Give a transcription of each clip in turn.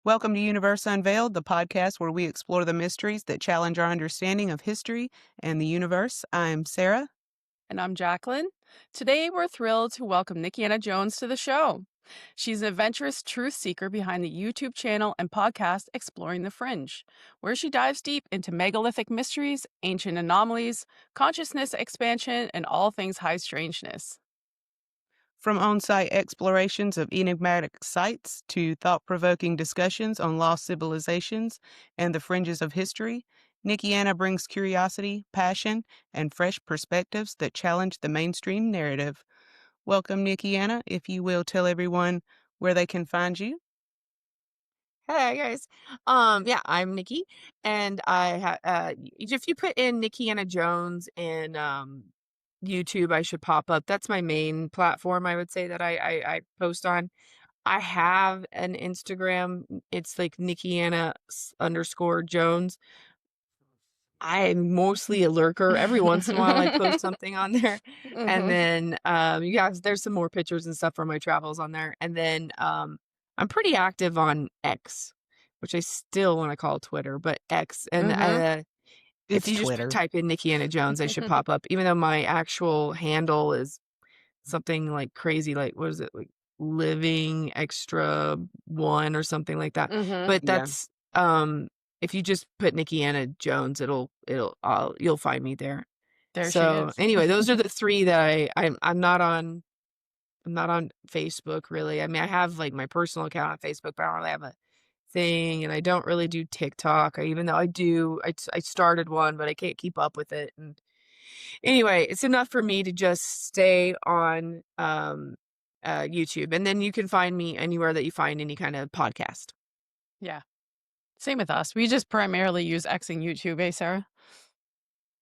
Welcome to Universe Unveiled, the podcast where we explore the mysteries that challenge our understanding of history and the universe. I'm Sarah. And I'm Jacqueline. Today, we're thrilled to welcome Nikkiana Jones to the show. She's an adventurous truth seeker behind the YouTube channel and podcast Exploring the Fringe, where she dives deep into megalithic mysteries, ancient anomalies, consciousness expansion, and all things high strangeness. From on site explorations of enigmatic sites to thought provoking discussions on lost civilizations and the fringes of history, Nikkiana brings curiosity, passion, and fresh perspectives that challenge the mainstream narrative. Welcome, Nikkiana. If you will tell everyone where they can find you. Hey guys. Yeah, I'm Nikki, and if you put in Nikkiana Jones in YouTube, I should pop up. That's my main platform, I would say, that I post on. I have an Instagram. It's like Nikkiana_Jones. I'm mostly a lurker. Every once in a while I post something on there. And Mhm. then yeah, there's some more pictures and stuff from my travels on there. And then I'm pretty active on X, which I still want to call Twitter, but X. And Mm-hmm. if It's you just Twitter. type in Nikkiana Jones, I should pop up, even though my actual handle is something like crazy, like what is it, like living extra one or something like that. Mhm. But Yeah. that's if you just put Nikkiana Jones, you'll find me there. There she So is. anyway, those are the three that I'm not on Facebook really. I mean, I have like my personal account on Facebook, but I don't really have a thing, and I don't really do TikTok. Even though I started one, but I can't keep up with it. And anyway, it's enough for me to just stay on YouTube, and then you can find me anywhere that you find any kind of podcast. Yeah. Same with us. We just primarily use X and YouTube, eh, Sarah?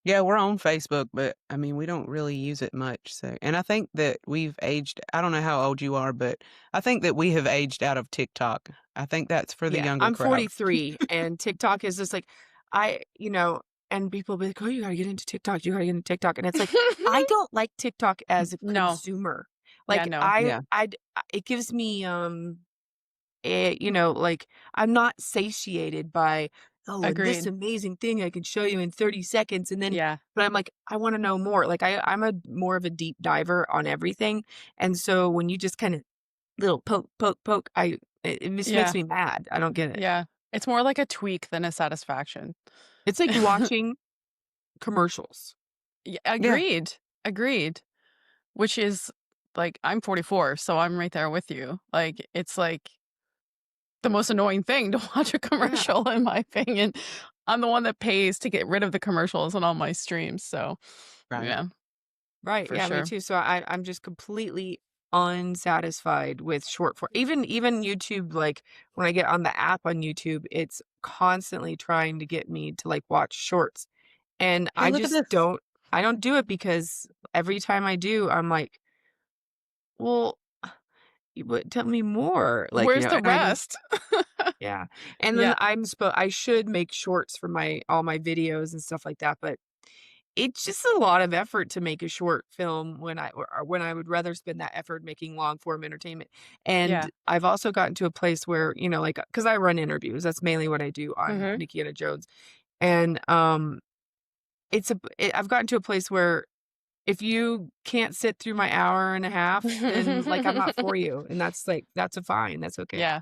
Yeah, we're on Facebook, but I mean, we don't really use it much. So, and I think that we've aged. I don't know how old you are, but I think that we have aged out of TikTok. I think that's for the Yeah, younger I'm crowd. 43, and TikTok is just like, and people be like, "Oh, you gotta get into TikTok. You gotta get into TikTok." And it's like, I don't like TikTok as a No. consumer. Yeah, Like no. Yeah. it gives me, like I'm not satiated by, oh, and this Agreed. amazing thing I can show you in 30 seconds. And then, Yeah. but I'm like, I want to know more. Like I'm a more of a deep diver on everything. And so when you just kind of little poke, poke, poke, it just makes Yeah. me mad. I don't get it. Yeah. It's more like a tweak than a satisfaction. It's like watching commercials. Yeah, Yeah. agreed. Agreed. Which is like I'm 44, so I'm right there with you. Like it's like the most annoying thing to watch a Yeah. commercial in my opinion. I'm the one that pays to get rid of the commercials on all my streams, so Right. yeah, Right. for Yeah, me sure. too. So I'm just completely unsatisfied with short form. Even YouTube, like when I get on the app on YouTube, it's constantly trying to get me to like watch shorts. And Hey, look at this. I don't do it because every time I do, I'm like, well, tell me more. Like, Where's the and I know, rest? yeah. And then Yeah, I should make shorts for all my videos and stuff like that, but it's just a lot of effort to make a short film when I would rather spend that effort making long form entertainment. yeah. And I've also gotten to a place where, like, because I run interviews, that's mainly what I do on Mhm. Nikkiana Jones. And I've gotten to a place where if you can't sit through my hour and a half, then like I'm not for you. And that's a fine. That's okay. Yeah.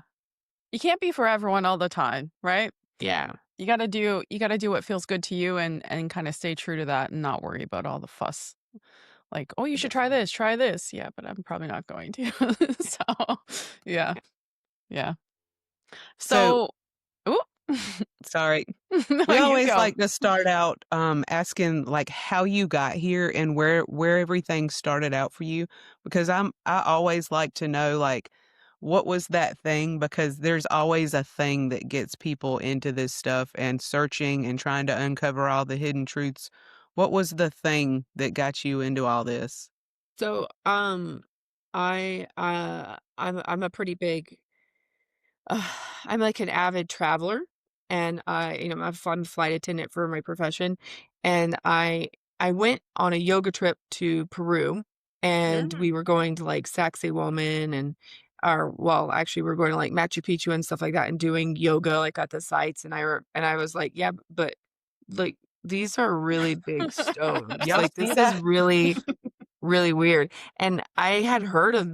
You can't be for everyone all the time, right? Yeah. You gotta do what feels good to you and kinda stay true to that and not worry about all the fuss. Like, "Oh, you I should guess so. try this." Yeah, but I'm probably not going to. So, yeah, yeah. So, So ooh. sorry. No, We you always go. like to start out asking like how you got here and where everything started out for you because I always like to know like what was that thing because there's always a thing that gets people into this stuff and searching and trying to uncover all the hidden truths. What was the thing that got you into all this? So, I'm a pretty big I'm like an avid traveler, and I'm a fun flight attendant for my profession, and I went on a yoga trip to Peru, and Mm. we were going to like Sacsayhuamán and well, actually, we're going to, like, Machu Picchu and stuff like that and doing yoga, like, at the sites, and I was like, "Yeah, but, like, these are really big stones. Y'all Like, see this is that? really, really weird." And I had heard of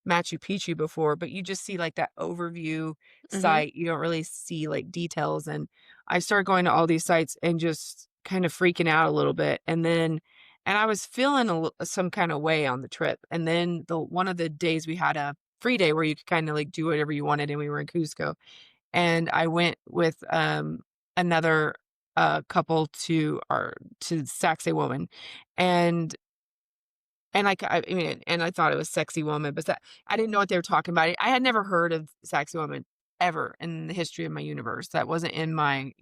Machu Picchu before, but you just see, like, that overview Mhm. site, you don't really see, like, details, and I started going to all these sites and just kind of freaking out a little bit, and I was feeling some kinda way on the trip, and then the one of the days we had a free day where you could kinda, like, do whatever you wanted, and we were in Cusco, and I went with, another, couple to Sacsayhuamán, and I mean, and I thought it was Sexy Woman, but that I didn't know what they were talking about. I had never heard of Sexy Woman ever in the history of my universe. That wasn't in my,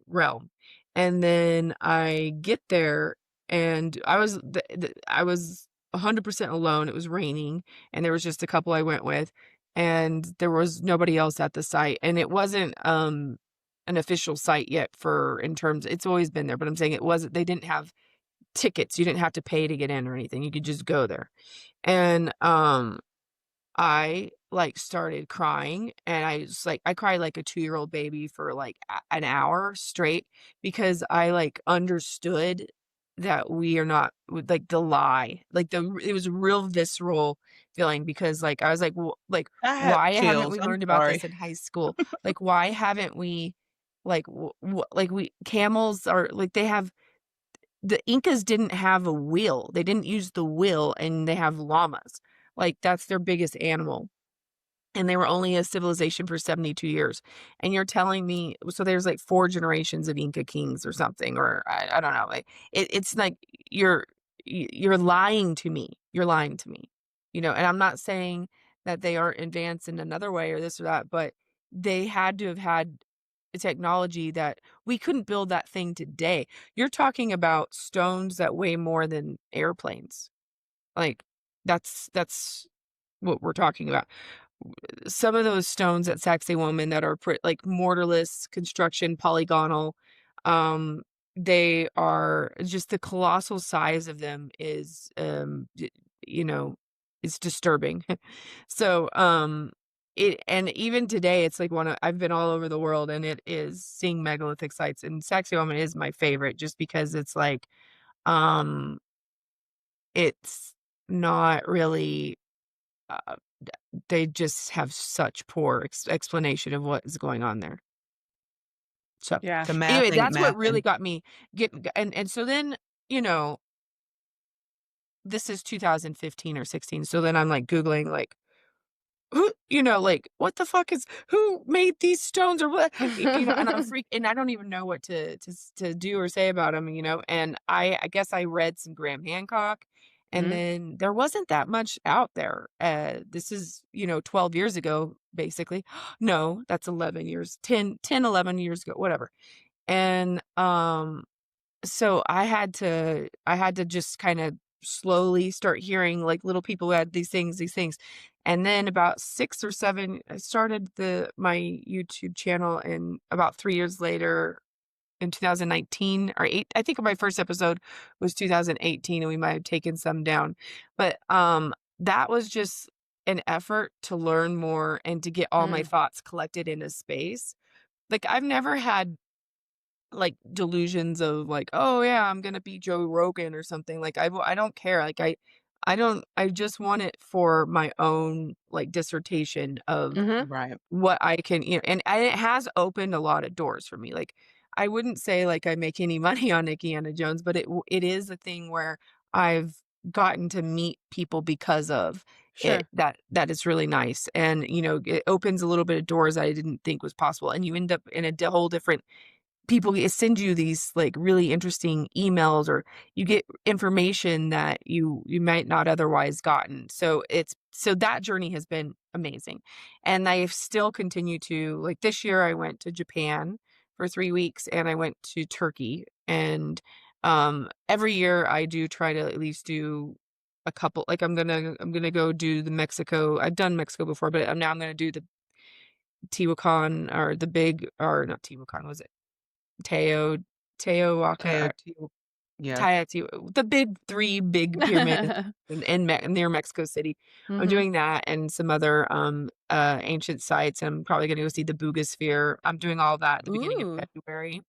realm. And then I get there and I was 100% alone. It was raining and there was just a couple I went with and there was nobody else at the site and it wasn't an official site yet for in terms it's always been there, but I'm saying it wasn't they didn't have tickets. You didn't have to pay to get in or anything. You could just go there. And, I, like, started crying, and I cried like a two-year-old baby for, like, an hour straight because I, like, understood that we are not like, the lie. Like, it was a real visceral feeling because, like, I was like, "Well, like, I have why haven't chills, we I'm learned about sorry. this in high school? Like, why haven't we, like, like, we camels are like, they have the Incas didn't have a wheel. They didn't use the wheel, and they have llamas. Like, that's their biggest animal, and they were only a civilization for 72 years, and you're telling me so there's, like, 4 generations of Inca kings or something, or I don't know, like, it's like you're you're lying to me. You're lying to me, and I'm not saying that they aren't advanced in another way or this or that, but they had to have had technology that we couldn't build that thing today. You're talking about stones that weigh more than airplanes. Like, that's what we're talking about. Some of those stones at Sacsayhuamán that are like mortarless construction, polygonal, um, they are just the colossal size of them is, you know, it's disturbing. So, and even today, it's like I've been all over the world, and it is seeing megalithic sites, and Sacsayhuamán is my favorite just because it's like, um, it's not really, uh they just have such poor explanation of what is going on there. So, Yeah. The math anyway, ain't that's what really mathing. got me getting and so then, you know, this is 2015 or 16, so then I'm, like, Googling, like, who like, "What the fuck is who made these stones or what?" And and I don't even know what to do or say about them. And I guess I read some Graham Hancock, and Mhm. then there wasn't that much out there. This is, 12 years ago, basically. No, that's 11 years, 11 years ago, whatever. And, so I had to just kinda slowly start hearing, like, little people who had these things, and then about 6 or 7 I started my YouTube channel, and about 3 years later, in 2019 or 8 I think my first episode was 2018, and we might have taken some down, but, that was just an effort to learn more and to get all my Mm. thoughts collected in a space. Like, I've never had like, delusions of, like, "Oh, yeah, I'm gonna be Joe Rogan or something." Like, I don't care, like, I don't I just want it for my own, like, dissertation of Mhm. Right. what I can and it has opened a lot of doors for me, like, I wouldn't say, like, I make any money on Nikkiana Jones, but it is a thing where I've gotten to meet people because of it Sure. that is really nice, and, it opens a little bit of doors I didn't think was possible, and you end up in a whole different people send you these like really interesting emails or you get information that you might not otherwise gotten. So that journey has been amazing. And I still continue to like this year I went to Japan for 3 weeks and I went to Turkey and every year I do try to at least do a couple like I'm going to go do the Mexico. I've done Mexico before, but now I'm going to do the Tehuacan or the big or not Tehuacan was it? Teo Teotihuacan Teotihuacan. Yeah. Teotihuacan, the big 3 big pyramids near Mexico City. I'm Mhm. doing that and some other, ancient sites. I'm probably gonna go see the Sphere. I'm doing all that at the beginning of Ooh, February.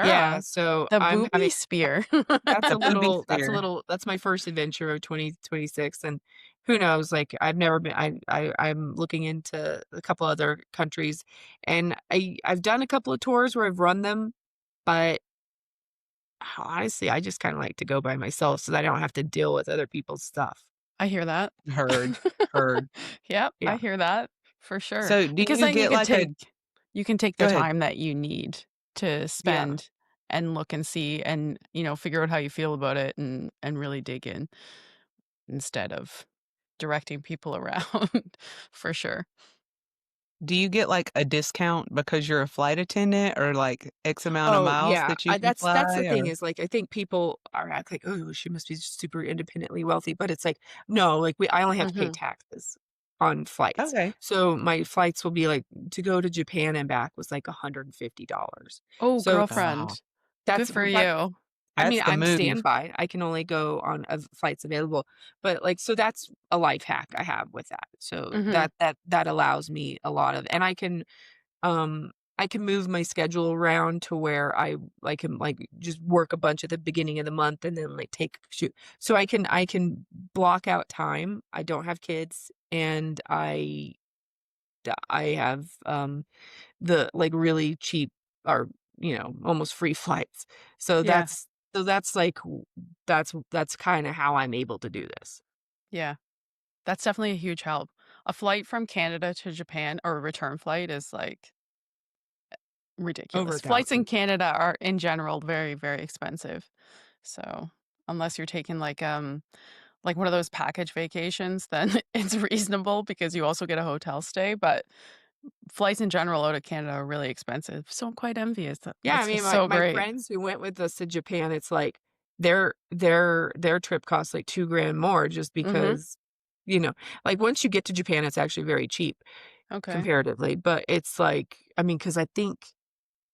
Yeah, Sarah, so the I'm booby having spear. that's The a booby little sphere. that's my first adventure of 2026, and who knows, like, I've never been I'm looking into a couple other countries, and I've done a couple of tours where I've run them, but honestly, I just kinda like to go by myself so that I don't have to deal with other people's stuff. I hear that. Heard, heard. Yep, I Yeah. hear that for sure. So, do Because you then get like a you can take Go the ahead. time that you need to Yeah. spend and look and see and, figure out how you feel about it and really dig in instead of directing people around for sure. Do you get like a discount because you're a flight attendant or like X amount of Oh, miles yeah, that you can that's fly the thing or is, like, I think people are act like, "Oh, she must be super independently wealthy," but it's like, no, like, I only have to pay Mhm. taxes on flights. Okay. So, my flights will be like to go to Japan and back was like $150. Oh, So, Wow. girlfriend, good for you. I mean, That's the I'm move. standby. I can only go on of flights available, but, like, so that's a life hack I have with that. So Mhm. that allows me a lot of, and I can move my schedule around to where I can, like, just work a bunch at the beginning of the month and then, like, take shoot. So I can block out time. I don't have kids, and I have, the, like, really cheap or, almost free flights. So Yeah, that's, like, that's kinda how I'm able to do this. yeah. That's definitely a huge help. A flight from Canada to Japan or a return flight is, like, Over ridiculous. Flights in 1,000. Canada are, in general, very, very expensive. So, unless you're taking, like one of those package vacations, then it's reasonable because you also get a hotel stay, but flights in general out of Canada are really expensive. So I'm quite envious. Yeah, I It's mean, just my so my great. friends who went with us to Japan, it's like their trip costs like 2 grand more just Mhm. because, you know, like, once you get to Japan, it's actually very cheap Okay. comparatively, but it's like, I mean, because I think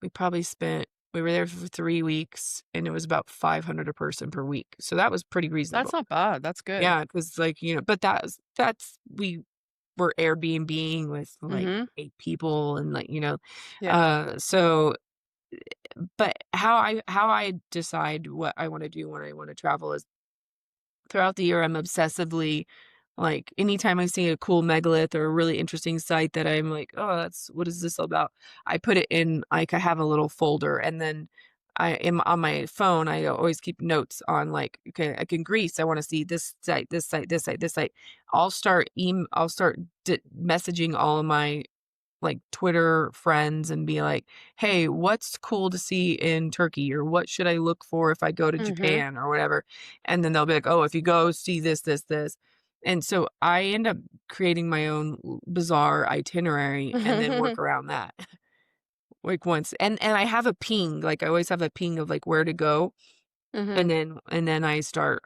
we were there for 3 weeks, and it was about 500 a person per week, so that was pretty That's reasonable. not bad. That's good. Yeah, because, like, but that's we were Airbnb-ing with, like, Mhm. 8 people and, like, Yeah. so but how I decide what I wanna do when I wanna travel is throughout the year, I'm obsessively like, anytime I see a cool megalith or a really interesting site that I'm like, "Oh, that's what is this about?" I put it in, like, I have a little folder, and then I am on my phone, I always keep notes on, like, okay, like in Greece, I wanna see this site, this site, this site, this site. I'll start messaging all of my, like, Twitter friends and be like, "Hey, what's cool to see in Turkey?" Or, "What should I look for if I go to Mhm. Japan?" Or whatever, and then they'll be like, "Oh, if you go, see this, this, this." And so I end up creating my own bizarre itinerary and then work around that, like, once, and I have a ping, like, I always have a ping of, like, where to go, Mhm. and then I start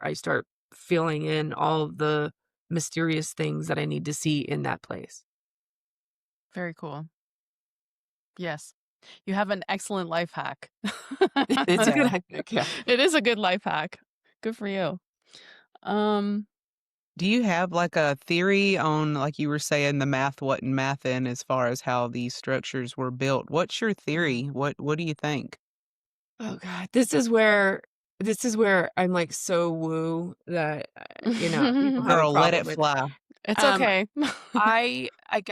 filling in all of the mysterious things that I need to see in that place. Very cool. Yes. You have an excellent life hack. It's a good Yeah. idea, yeah. It is a good life hack. Good for you. Um, Do you have like a theory on, like you were saying, the math wasn't mathin' as far as how these structures were built? What's your theory? What do you think? Oh god, this is where I'm, like, so woo that, people have a Girl, let problem it with it. fly. it's Um, okay. I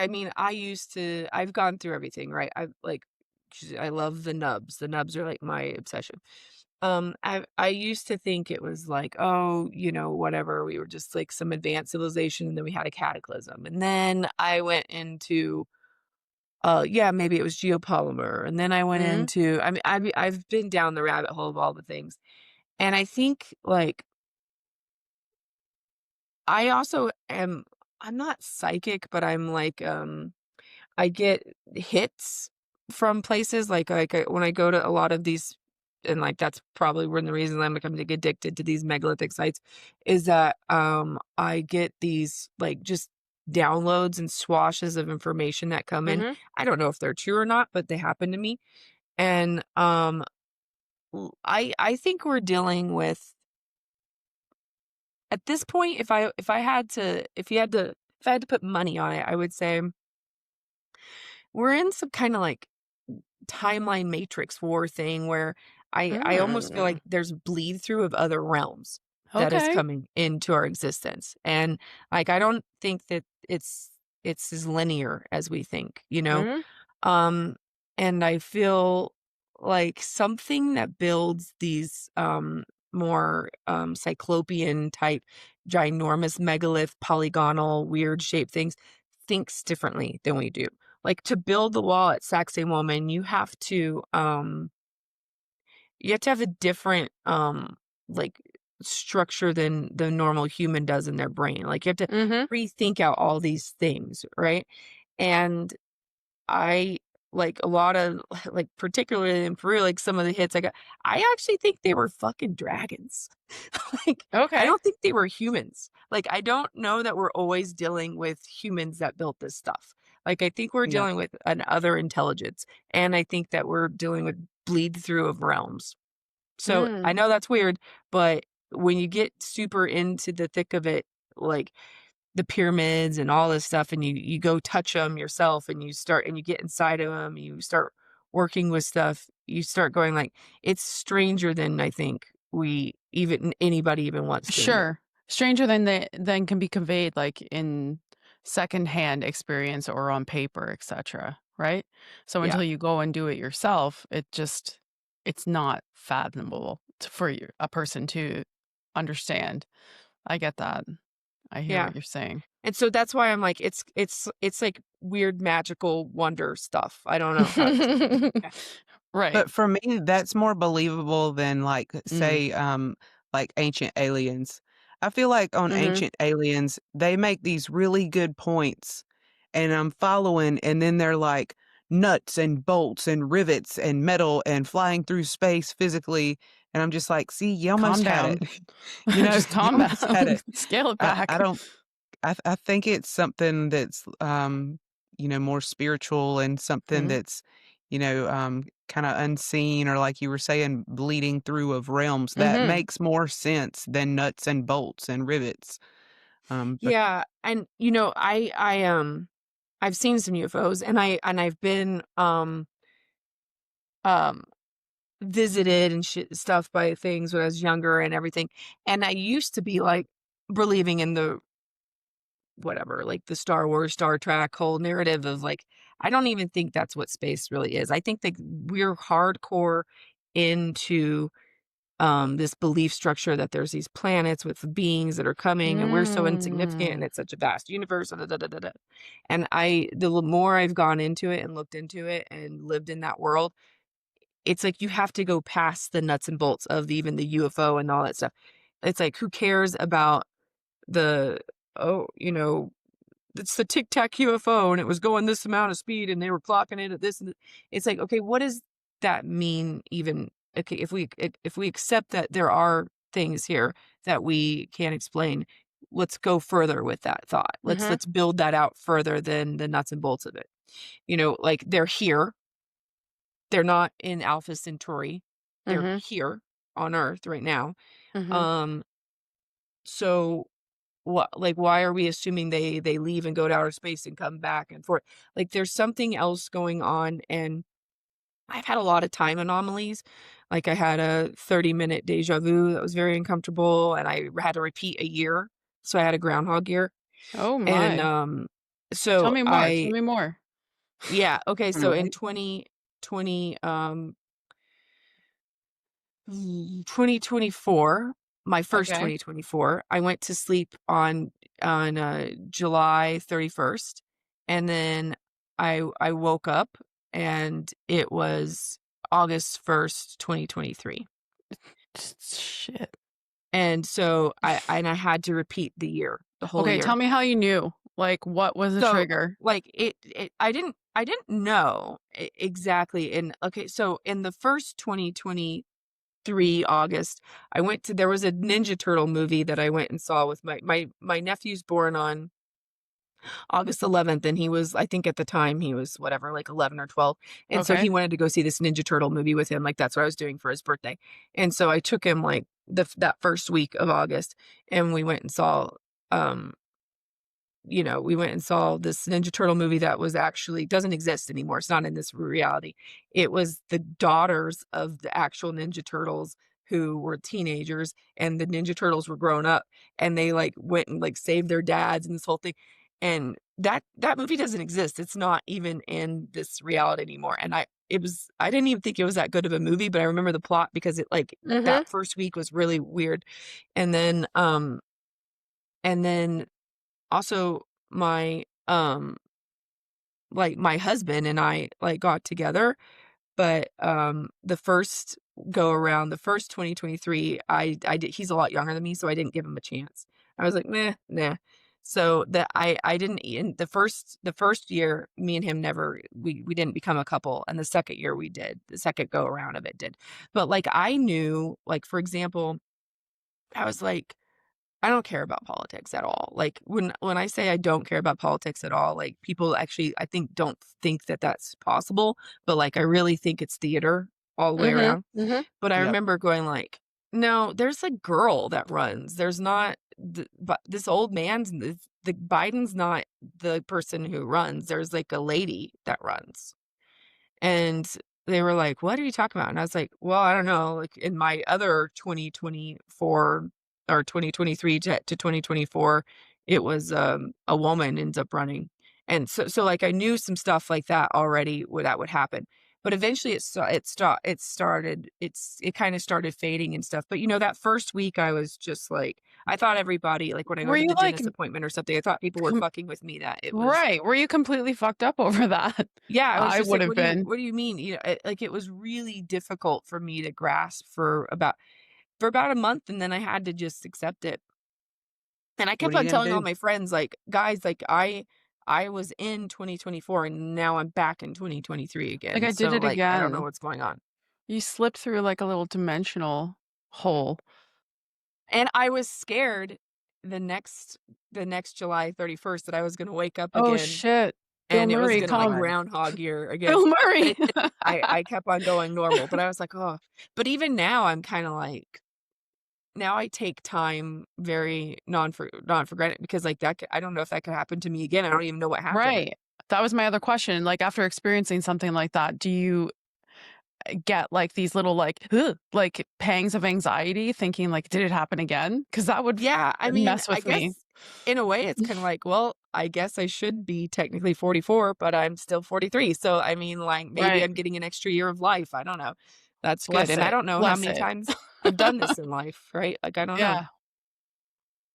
mean, I've gone through everything, right? I love the nubs. The nubs are, like, my obsession. I used to think it was like, oh, whatever, we were just, like, some advanced civilization, and then we had a cataclysm, and then I went into yeah, maybe it was geopolymer, and then I went Mhm. into, I mean, I've been down the rabbit hole of all the things, and I think, like, I also am I'm not psychic, but I'm like, I get hits from places, when I go to a lot of these, and, like, that's probably one of the reasons I'm becoming, like, addicted to these megalithic sites, is that, I get these, like, just downloads and swashes of information that come in. Mhm. I don't know if they're true or not, but they happen to me, and, I think we're dealing with, at this point, if I had to put money on it, I would say we're in some kind of like timeline matrix war thing where I almost feel Mm. like there's bleed through of other realms that is Okay. coming into our existence. And like I don't think that it's as linear as we think, you know? Mhm. Um and I feel like something that builds these more cyclopean type ginormous megalith polygonal weird shaped things thinks differently than we do. Like, to build the wall at Sacsayhuamán, you have to have a different, like, structure than the normal human does in their brain. Like, you have to Mhm. rethink out all these things, right? And I like a lot of like, particularly in Peru, like, some of the hits I actually think they were fucking dragons. Like, I Okay. don't think they were humans. Like, I don't know that we're always dealing with humans that built this stuff. Like, I think we're Yeah. dealing with an other intelligence, and I think that we're dealing with bleed through of realms. So, I Mm. know that's weird, but when you get super into the thick of it, like the pyramids and all this stuff, and you go touch them yourself, and you get inside of them, you start working with stuff, you start going like, it's stranger than I think we even anybody even wants to admit. Sure. Stranger than can be conveyed, like, in secondhand experience or on paper, etcetera, right? So Yeah. until you go and do it yourself, it's not fathomable for a person to understand. I get that. I hear Yeah. what you're saying. And so that's why I'm like, it's like weird magical wonder stuff. I don't know how to explain it. Yeah. Right. But for me, that's more believable than, like, Mm. say, like, Ancient Aliens. I feel like on Mhm. Ancient Aliens, they make these really good points, and I'm following, and then they're like, nuts and bolts and rivets and metal and flying through space physically, and I'm just like, "See, you Calm almost had it." down. You know? Just You calm almost had down. it. Scale it I back. don't I think it's something that's, more spiritual and something Mhm. that's, kinda unseen or like you were saying, bleeding through of realms that Mhm. makes more sense than nuts and bolts and rivets. But Yeah, and I've seen some UFOs, and I've been um visited and stuff by things when I was younger and everything. And I used to be like believing in the whatever, like the Star Wars, Star Trek whole narrative of like, I don't even think that's what space really is. I think that we're hardcore into this belief structure that there's these planets with beings that are coming and we're so insignificant and Mm. it's such a vast universe. Da, da, da, da, da. And more I've gone into it and looked into it and lived in that world, it's like you have to go past the nuts and bolts of even the UFO and all that stuff. It's like, who cares about the, oh, it's the Tic Tac UFO and it was going this amount of speed and they were clocking it at this. It's like, okay, what does that mean even? Okay, if we accept that there are things here that we can't explain, let's go further with that thought. Mhm. Let's build that out further than the nuts and bolts of it. Like they're here. They're not in Alpha Centauri. They're Mhm. here on Earth right now. Mhm. Um, so what, like, why are we assuming they leave and go to outer space and come back and forth? Like, there's something else going on, and I've had a lot of time anomalies. Like, I had a 30-minute deja vu that was very uncomfortable, and I had to repeat a year. So I had a groundhog year. Oh And my. Tell so me more. Tell I me more. yeah, okay, so in right? 2020 2024, my first Okay. 2024, I went to sleep on July 31st, and then I woke up and it was August 1st, 2023. Shit. And so I had to repeat the whole Okay, tell year. me how you knew. Like, what was the So, trigger? like, I didn't know exactly. And okay, so in the first 2023 August, there was a Ninja Turtle movie that I went and saw with my nephew's born on August 11th, and he was, I think at the time he was whatever, like 11 or 12. And so Okay. he wanted to go see this Ninja Turtle movie with him. Like that's what I was doing for his birthday. And so I took him like that first week of August, and we went and saw um we went and saw this Ninja Turtle movie that was actually doesn't exist anymore. It's not in this reality. It was the daughters of the actual Ninja Turtles who were teenagers, and the Ninja Turtles were grown up, and they like went and like saved their dads and this whole thing. And that movie doesn't exist. It's not even in this reality anymore. And I didn't even think it was that good of a movie, but I remember the plot because it like Mhm. that first week was really weird. And then also my like my husband and I like got together, but the first go around, the first 2023, I did he's a lot younger than me, so I didn't give him a chance. I was like, "Meh, nah." So that I didn't in the first year, me and him never we didn't become a couple, and the second year we did. The second go around of it did. But like I knew, like for example, I was like I don't care about politics at all. Like when I say I don't care about politics at all, like people actually I think don't think that that's possible, but like I really think it's theater all the way Mhm. around. Mhm. But I Yep. remember going like, "No, there's a girl that runs. There's not but this old man's the Biden's not the person who runs. There's like a lady that runs." And they were like, "What are you talking about?" And I was like, "Well, I don't know, like, in my other 2024 or 2023 to 2024, it was, a woman ends up running." And so, like, I knew some stuff like that already that would happen. But eventually it kinda started fading and stuff. But, that first week, I was just like I thought everybody like, when I go Were to you the like dentist appointment or something, I thought people were com fucking with me, that it was right, were you completely fucked up over that? yeah, I was I just would like, have been. what do you mean?" Like, it was really difficult for me to grasp for about a month, and then I had to just accept it. And I What kept are you on gonna telling all do? my friends, like, "Guys, like, I was in 2024, and now I'm back in 2023 Like, again, I did so, it like, I don't know again. what's going on." You slipped through, like, a little dimensional hole. And I was scared the next July 31st that I was gonna wake up Oh, again, shit. Bill and it was Murray, gonna, like, come. God. Groundhog Year again. Bill But Murray. it didn't. I kept on going normal, but I was like, "Oh." But even now, I'm kinda like now I take time very non for granted because, like, I don't know if that could happen to me again. I don't even know what happened. Right. That was my other question, like, after experiencing something like that, do you, get, like, these little, like, "Ugh," like, pangs of anxiety thinking, like, "Did it happen again?" Because that would Yeah, I mean, mess I with me. guess in a way it's kinda like, well, I guess I should be technically 44, but I'm still 43. So, I mean, like, maybe Right. I'm getting an extra year of life. I don't know. That's good. Bless And I it. don't know how Bless many it. times I've done this in life, right? Like, I don't know. Yeah.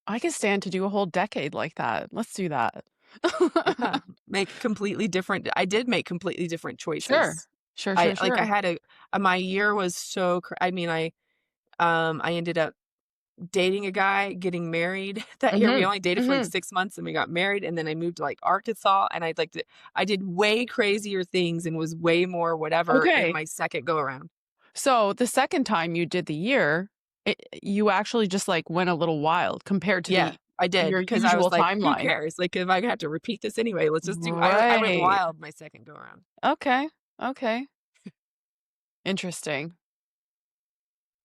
I could stand to do a whole decade like that. Let's do that. Yeah, make completely different I did make completely different Sure. choices. Sure, I sure, like, I sure. had my year was so I mean, I ended up dating a guy, getting married that year. We Mhm. only dated for, like, Mhm. 6 months, and we got married, and then I moved to, like, Arkansas, and I did way crazier things and was way more whatever in Okay. my second go around. So, the second time you did the year, you actually just, like, went a little wild compared to Yeah, the I did, your 'cause I was usual like, "Who timeline. cares? Like, if I have to repeat this anyway, let's just do." I went Right. wild my second go around. Okay. Okay. Interesting.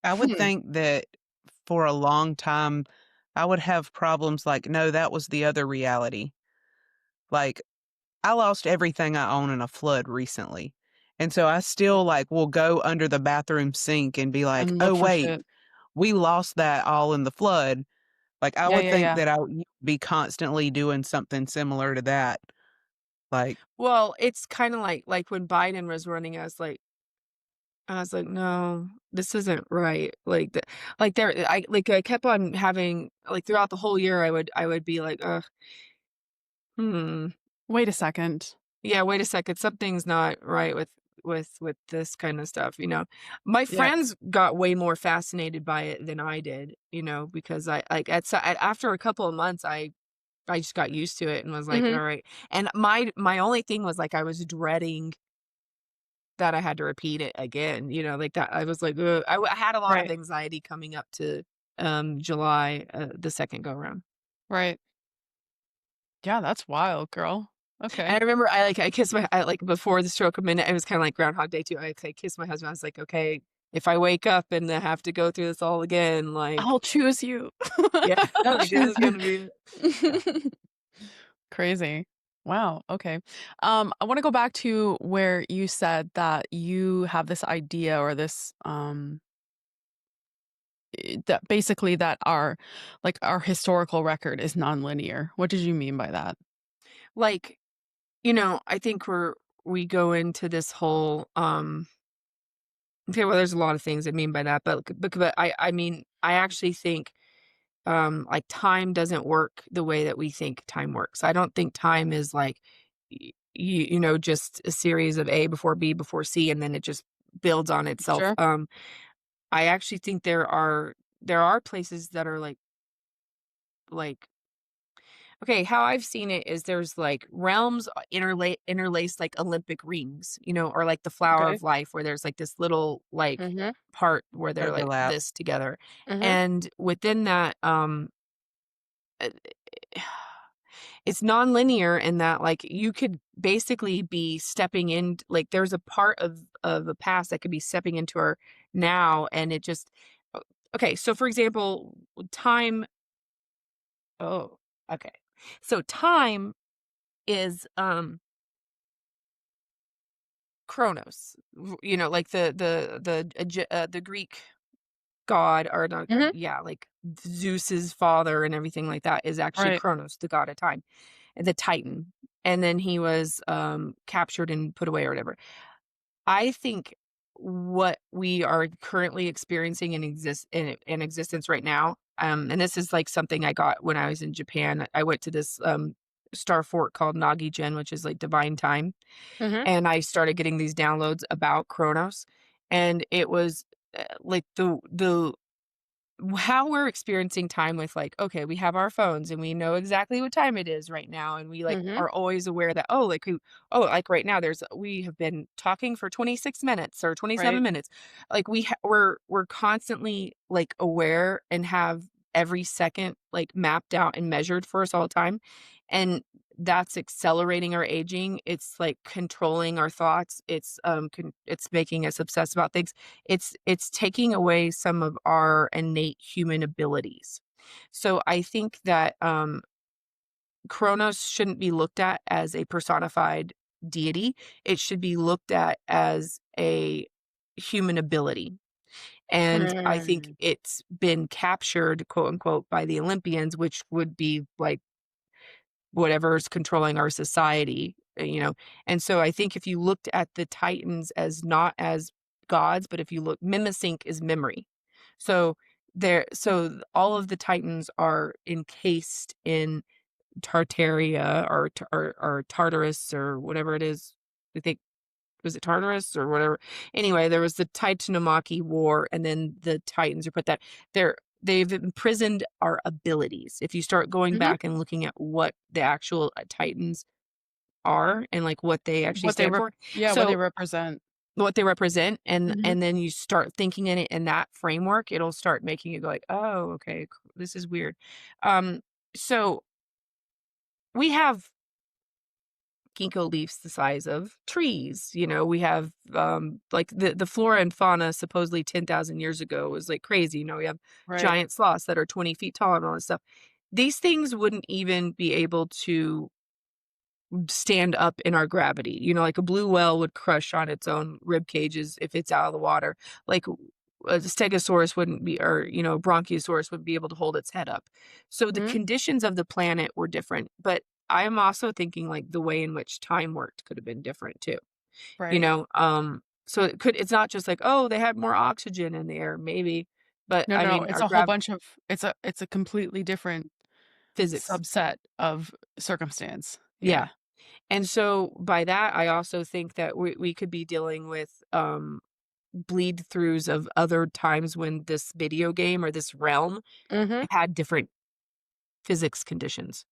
I would Hmm. think that for a long time, I would have problems like, "No, that was the other reality." Like, I lost everything I own in a flood recently, and so I still, like, will go under the bathroom sink and be like, And "Oh, look for wait, shit. we lost that all in the flood." Like, I Yeah, would yeah, think yeah. that I would be constantly doing something similar to that. Like, Well, it's kinda like when Biden was running, I was like, "No, this isn't right." I kept on having like, throughout the whole year, I would be like, "Ugh, hmm, Wait a second. yeah, wait a second, something's not right with this kinda stuff," you know? My Yep. friends got way more fascinated by it than I did, because I like, after a couple of months, I just got used to it and was like, Mhm. "Alright." And my only thing was, like, I was dreading that I had to repeat it again, like, that I was like, "Ugh." I had a lot of Right. anxiety coming up to, July, the second go round. Right. Yeah, that's wild, girl. And I Okay. remember I kissed like before the stroke of midnight, it was kind of like Groundhog Day too. I kissed my husband. I was like, okay, if I wake up and I have to go through this all again, like, I'll choose you. yeah, I'll like this choose is you. gonna be it. Yeah. Crazy. Wow, okay. I wanna go back to where you said that you have this idea or this, that basically that our like, our historical record is nonlinear. What did you mean by that? Like, I think we go into this whole okay, well, there's a lot of things I mean by that, but I mean, I actually think like time doesn't work the way that we think time works. I don't think time is like just a series of A before B before C and then it just builds on itself. Sure. I actually think there are places that are like okay, how I've seen it is there's like realms interlaced like Olympic rings, or like the flower Okay. of life where there's like this little like Mhm. part where they're like Overlap. this together. Mhm. And within that uh, it's nonlinear in that like you could basically be stepping in like there's a part of a past that could be stepping into our now and it just o- okay, so for example, time oh, okay. So time is Chronos, like the Greek god or not, Mhm. yeah, like Zeus's father and everything like that is actually Right. Chronos, the god of time, the Titan, and then he was captured and put away or whatever. I think what we are currently experiencing in existence right now, and this is like something I got when I was in Japan. I went to this star fort called Nagi-gen, which is like divine time, Mhm. and I started getting these downloads about Chronos, and it was like the how we're experiencing time with like, okay, we have our phones and we know exactly what time it is right now. And we like Mhm. are always aware that, like right now we have been talking for 26 minutes or 27 Right. minutes. Like we're constantly like aware and have every second like mapped out and measured for us all the time. And that's accelerating our aging. It's like controlling our thoughts. It's making us obsess about things. It's taking away some of our innate human abilities. So I think that Kronos shouldn't be looked at as a personified deity. It should be looked at as a human ability. And I think Mm. it's been captured, quote unquote, by the Olympians, which would be like whatever's controlling our society. And so I think if you looked at the Titans as not as gods, but if you look Mimosync is memory. So all of the Titans are encased in Tartaria or Tartarus or whatever it is. I think was it Tartarus or whatever? Anyway, there was the Titanomachy War, and then the Titans are put that they've imprisoned our abilities. If you start going Mhm. back and looking at what the actual Titans are and like what they actually What they stand rep for, Yeah, what they so represent. what they represent, and Mhm. and then you start thinking in it in that framework, it'll start making you go like, oh, okay, this is weird. Um, so we have ginkgo leaves the size of trees. We have like the flora and fauna supposedly 10,000 years ago was like crazy. We have Right. giant sloths that are 20 feet tall and all this stuff. These things wouldn't even be able to stand up in our gravity. Like a blue whale would crush on its own rib cages if it's out of the water. Like a stegosaurus wouldn't be, or brachiosaurus would be able to hold its head up. So the Mhm. conditions of the planet were different, but I'm also thinking like the way in which time worked could have been different too. you Right. know um so it's not just like, oh, they had more oxygen in the air maybe, but No, I no, mean it's our a whole grav bunch of it's a completely different physics. subset of circumstance. Yeah. Yeah. And so by that I also think that we could be dealing with bleed throughs of other times when this video game or this realm Mhm. had different physics conditions.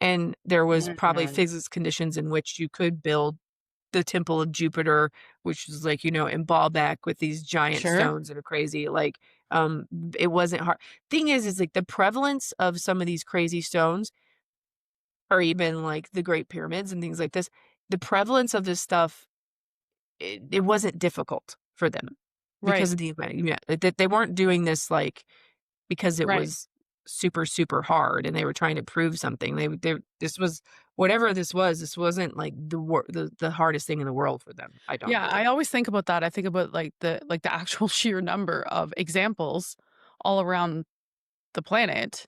And there was probably Mhm. physics conditions in which you could build the Temple of Jupiter, which is like, in Baalbek with these giant Sure. stones that are crazy. Like, it wasn't hard. Thing is like the prevalence of some of these crazy stones or even like the Great Pyramids and things like this, the prevalence of this stuff, it wasn't difficult for them Right. because of the yeah, that they weren't doing this like because it Right. was super, super hard and they were trying to prove something. They this was whatever this was, this wasn't like the hardest thing in the world for them, I don't Yeah, I believe. always think about that. I think about like the actual sheer number of examples all around the planet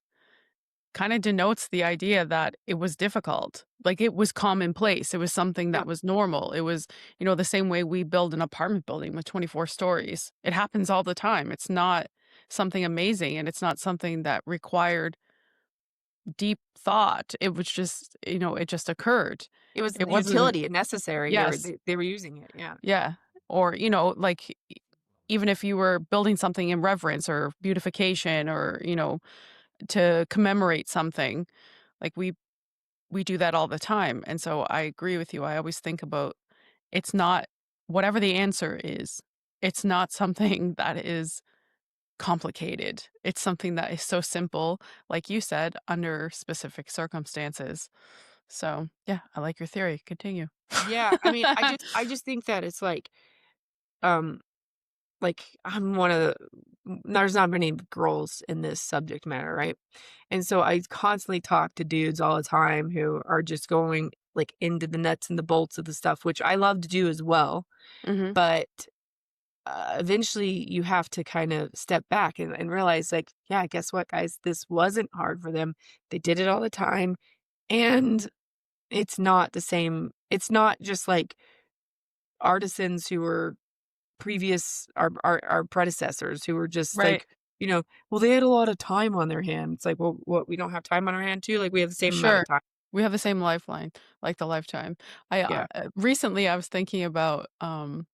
kind of denotes the idea that it was difficult. Like it was commonplace. It was something Yeah. that was normal. It was, the same way we build an apartment building with 24 stories. It happens all the time. It's not something amazing and it's not something that required deep thought. It was just, it just occurred. It was It wasn't, utility and necessary. yes. They were using it, yeah. Yeah. Or, like even if you were building something in reverence or beautification or, to commemorate something, like we do that all the time. And so I agree with you. I always think about it's not whatever the answer is, it's not something that is complicated. It's something that is so simple, like you said, under specific circumstances. So, yeah, I like your theory. Continue. Yeah, I mean, I just think that it's um, like, I'm one of the there's not many girls in this subject matter, right? And so I constantly talk to dudes all the time who are just going, like, into the nuts and the bolts of the stuff, which I love to do as well, Mhm. but, eventually you have to kind of step back and realize, like, yeah, guess what, guys? This wasn't hard for them. They did it all the time, and it's not the same. It's not just like artisans who were previous our predecessors who were just Right. like, well, they had a lot of time on their hand. It's like, well, what, we don't have time on our hand too? Like we have the same amount Sure. of time. We have the same lifeline, like the lifetime. Yeah. Recently I was thinking about um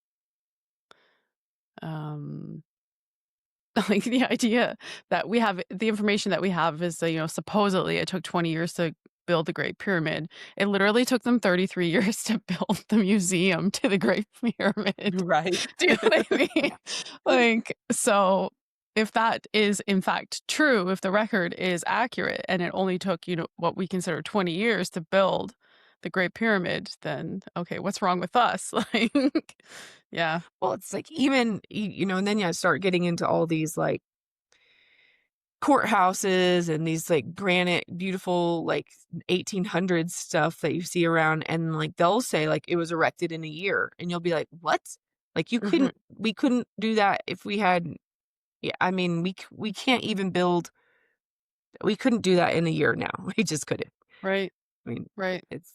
like the idea that we have the information that we have is that, supposedly it took 20 years to build the Great Pyramid. It literally took them 33 years to build the museum to the Great Pyramid. Right. Do you know what I mean? Like, so if that is in fact true, if the record is accurate and it only took, what we consider 20 years to build the Great Pyramid, then okay, what's wrong with us? Like, yeah, Well, it's like even and then you start getting into all these like courthouses and these like granite, beautiful like 1800s stuff that you see around, and like they'll say like it was erected in a year, and you'll be like, what? Like hmm, we couldn't do that if we had. Yeah, I mean, we can't even build. We couldn't do that in a year now. We just couldn't. right, I mean, right, it's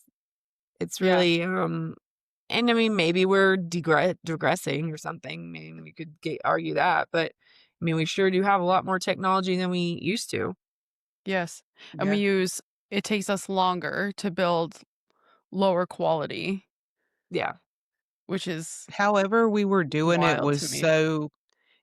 it's yeah, really and I mean maybe we're digressing or something. Maybe we could argue that, but I mean we sure do have a lot more technology than we used to. yes, and we Yeah. use it takes us longer to build lower quality, Yeah. which is However we were doing wild to me.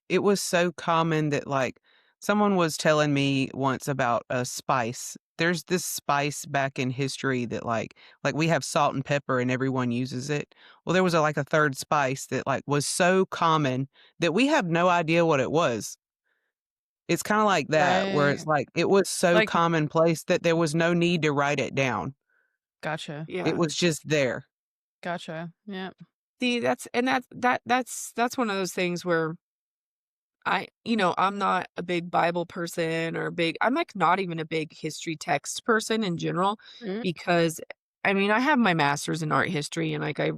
it was so common that, like, someone was telling me once about a spice. There's this spice back in history that, like, we have salt and pepper and everyone uses it. Well, there was a third spice that, like, was so common that we have no idea what it was. It's kinda like that, where Right. it's like, it was so Like, commonplace that there was no need to write it down. gotcha, It Yeah. was just there. gotcha. Yeah. See, that's one of those things where I'm not a big Bible person or I'm like not even a big history text person in general Mm, because I mean, I have my master's in art history and like I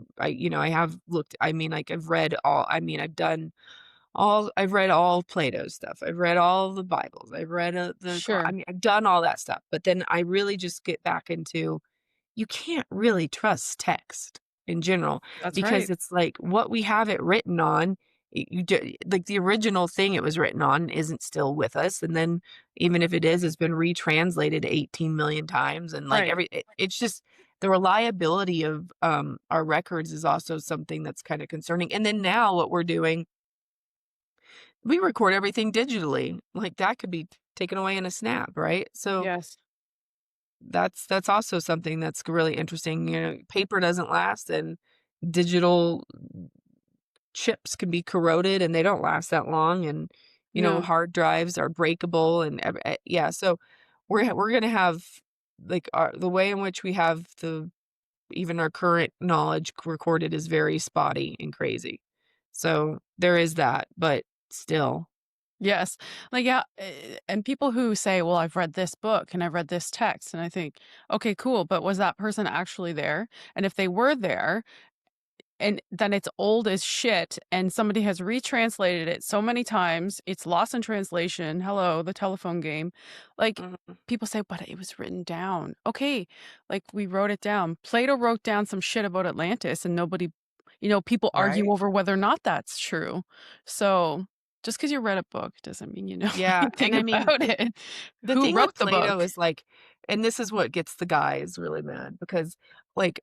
have looked, I mean, like I've read all, I mean, I've read all Plato's stuff. I've read all the Bibles. I've read I sure. mean, I've done all that stuff. But then I really just get back into you can't really trust text in general That's because right. it's like what we have it written on like the original thing it was written on isn't still with us, and then even if it is, it's been retranslated 18 million times, and like Right. it's just the reliability of our records is also something that's kind of concerning. And then now what we're doing, we record everything digitally, like that could be taken away in a snap, right? So Yes. that's also something that's really interesting. Paper doesn't last, and digital chips can be corroded, and they don't last that long. And No. hard drives are breakable, and yeah. So we're gonna have the way in which we have even our current knowledge recorded is very spotty and crazy. So there is that, but still. Yes. Like, yeah, and people who say, "Well, I've read this book and I've read this text," and I think, "Okay, cool, but was that person actually there?" And if they were there, and then it's old as shit, and somebody has retranslated it so many times, it's lost in translation. Hello, the telephone game. Like, Mhm. people say, "But it was written down." Okay, like, we wrote it down. Plato wrote down some shit about Atlantis, and nobody people argue Right? over whether or not that's true. So, just because you read a book doesn't mean you know Yeah, and anything I mean, about it. the Who thing wrote with the book? Plato is, like, and this is what gets the guys really mad because, like,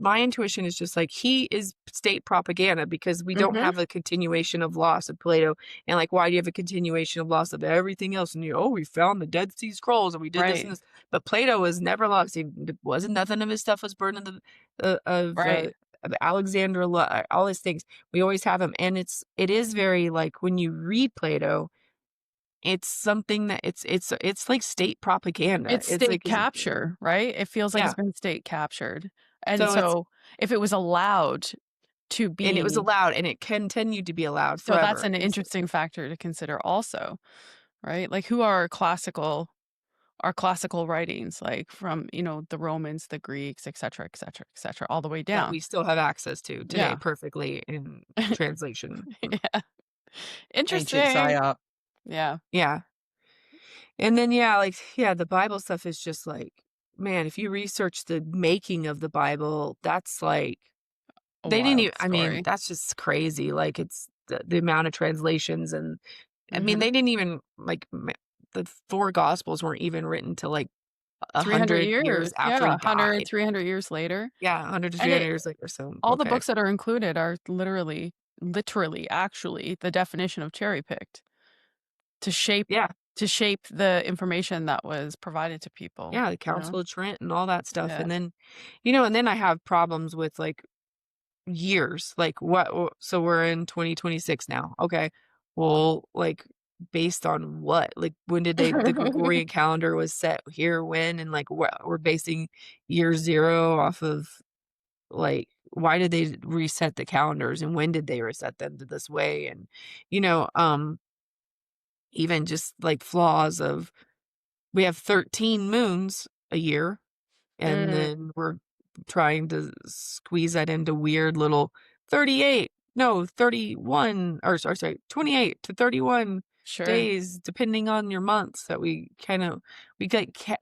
my intuition is just like, he is state propaganda because we don't Mhm. have a continuation of loss of Plato, and, like, why do you have a continuation of loss of everything else? And "Oh, we found the Dead Sea Scrolls, and we did this and Right, this," but Plato was never lost. He wasn't nothing of his stuff was burned in the right. of Alexander, all his things. We always have him, and it is very, like, when you read Plato, it's something that it's like state propaganda. It's It's state like it's capture, right? It feels like it's yeah. been state captured. And So it's so if it was allowed to and it was be allowed, and it continued to be allowed so that's forever. an And so interesting factor to consider also, right? Like who are our classical writings, like from, the Romans, the Greeks, et cetera, et cetera, all the way that down. we still have access to today Yeah. perfectly in translation. Yeah. Ancient Interesting. psyop. Yeah. Yeah. And then, yeah, like, yeah, the Bible stuff is just like, man, if you research the making of the Bible, that's like A they didn't wild even I mean, story. that's just crazy. Like, it's the amount of translations and I mean, Mhm. they didn't even like the 4 gospels weren't even written till like 300 100 years years. after Yeah, he 100, died. 300 years later. Yeah, 100 to And 300 it years later, so all the okay. books that are included are literally, actually, the definition of cherry picked to shape Yeah, to shape the information that was provided to people, yeah, the Council of Trent and all that stuff, Yeah. and then, and then I have problems with, like, years, like, so we're in 2026 now, okay. Well, like, based on what? Like, when did the Gregorian calendar was set here when, and, like, what we're basing year 0 off of, like, why did they reset the calendars, and when did they reset them to this way? And, you know, um even just, like, flaws of we have 13 moons a year, and Mm, then we're trying to squeeze that into weird little 38 no, 31 or sorry, 28 to 31 sure. days depending on your months that we get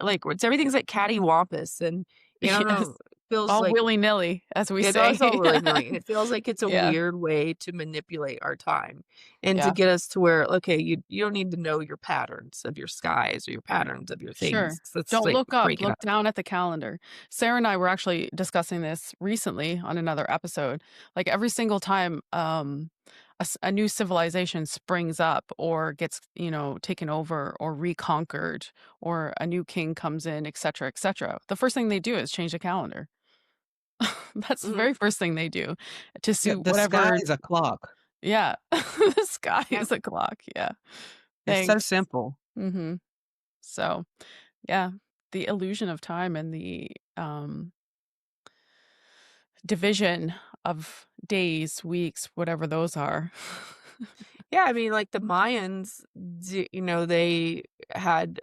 like, it's everything's like cattywampus and, I don't Yes. know, feels All like willy-nilly, as we it does say. all willy-nilly, and it feels like it's a Yeah, weird way to manipulate our time, and to yeah, get us to where, okay, you don't need to know your patterns of your skies or your patterns of your things. sure. Let's, Don't like, look up, break it look up. down at the calendar. Sarah and I were actually discussing this recently on another episode. Like, every single time, a new civilization springs up or gets, taken over or reconquered or a new king comes in, et cetera, the first thing they do is change the calendar. That's the Mhm. very first thing they do to Yeah, suit the sky whatever. is a clock. Yeah. The sky Yeah. is a clock, yeah. It's so Thanks. simple. Mhm. So, yeah, the illusion of time and the, division of days, weeks, whatever those are. Yeah, I mean, like, the Mayans, they had,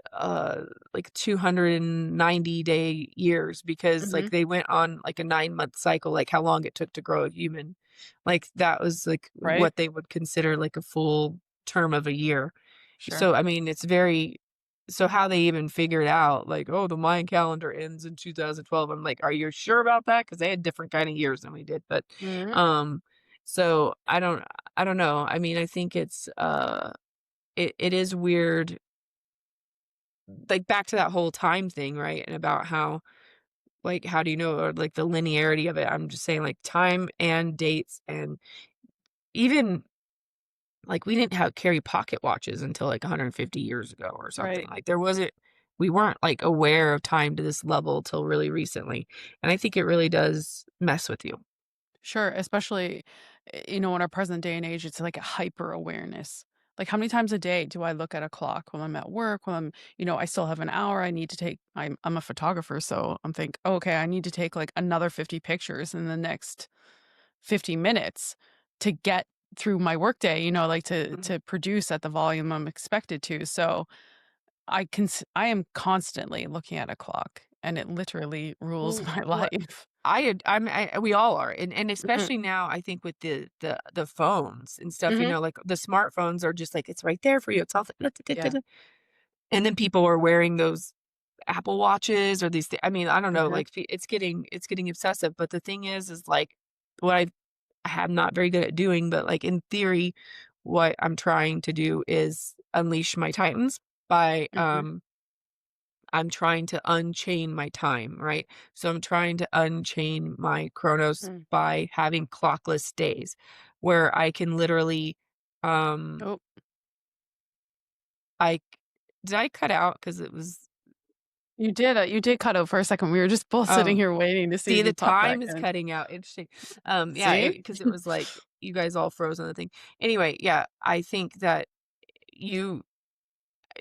like, 290-day years because, like, Mhm. they went on, like, a 9-month cycle, like, how long it took to grow a human. Like, that was, like, Right? what they would consider, like, a full term of a year. Sure. So, I mean, it's very so how they even figured out, like, "Oh, the Mayan calendar ends in 2012." I'm like, "Are you sure about that?" Because they had different kinda years than we did, but, Mhm. um, so I don't know. I mean, I think it is weird, like, back to that whole time thing, right? And about how, like, how do you know or, like, the linearity of it. I'm just saying, like, time and dates and even, like, we didn't have carry pocket watches until, like, 150 years ago or something. Right. Like, we weren't, like, aware of time to this level till really recently, and I think it really does mess with you. Sure, especially, in our present day and age, it's like a hyper awareness. Like, how many times a day do I look at a clock when I'm at work, when I'm, I still have an hour I need to take. I'm a photographer, so I'm think, "Oh, okay, I need to take like another 50 pictures in the next 50 minutes to get through my workday, like to Mhm. to produce at the volume I'm expected to." So I am constantly looking at a clock, and it literally rules Well, my what life. we all are, and Mhm. especially now, I think with the phones and stuff, Mhm. like the smartphones are just like it's right there for you. It's all Yeah. and then people are wearing those Apple Watches or these I mean, I don't know, Mhm. like, it's getting obsessive, but the thing is, like, what I'm not very good at doing, but, like, in theory, what I'm trying to do is unleash my titans by, Mhm. I'm trying to unchain my time, right? So I'm trying to unchain my chronos Mm. by having clockless days where I can literally, um, Oh, I did I cut out? Because it was you did cut out for a second. We were just both sitting oh. here waiting to see See, if the you'd pop back time is in. cutting out, interesting. Yeah, See? because it was like you guys all froze on the thing. Anyway, yeah, I think that you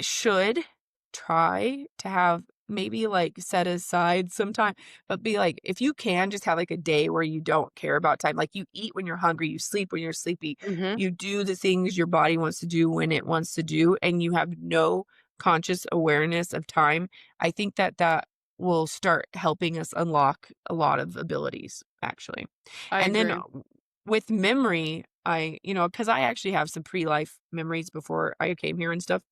should try to have maybe, like, set aside some time, but be like if you can, just have, like, a day where you don't care about time, like, you eat when you're hungry, you sleep when you're sleepy, Mhm. you do the things your body wants to do when it wants to do, and you have no conscious awareness of time. I think that that will start helping us unlock a lot of abilities, actually. I And then, agree. with memory, because I actually have some pre-life memories before I came here and stuff.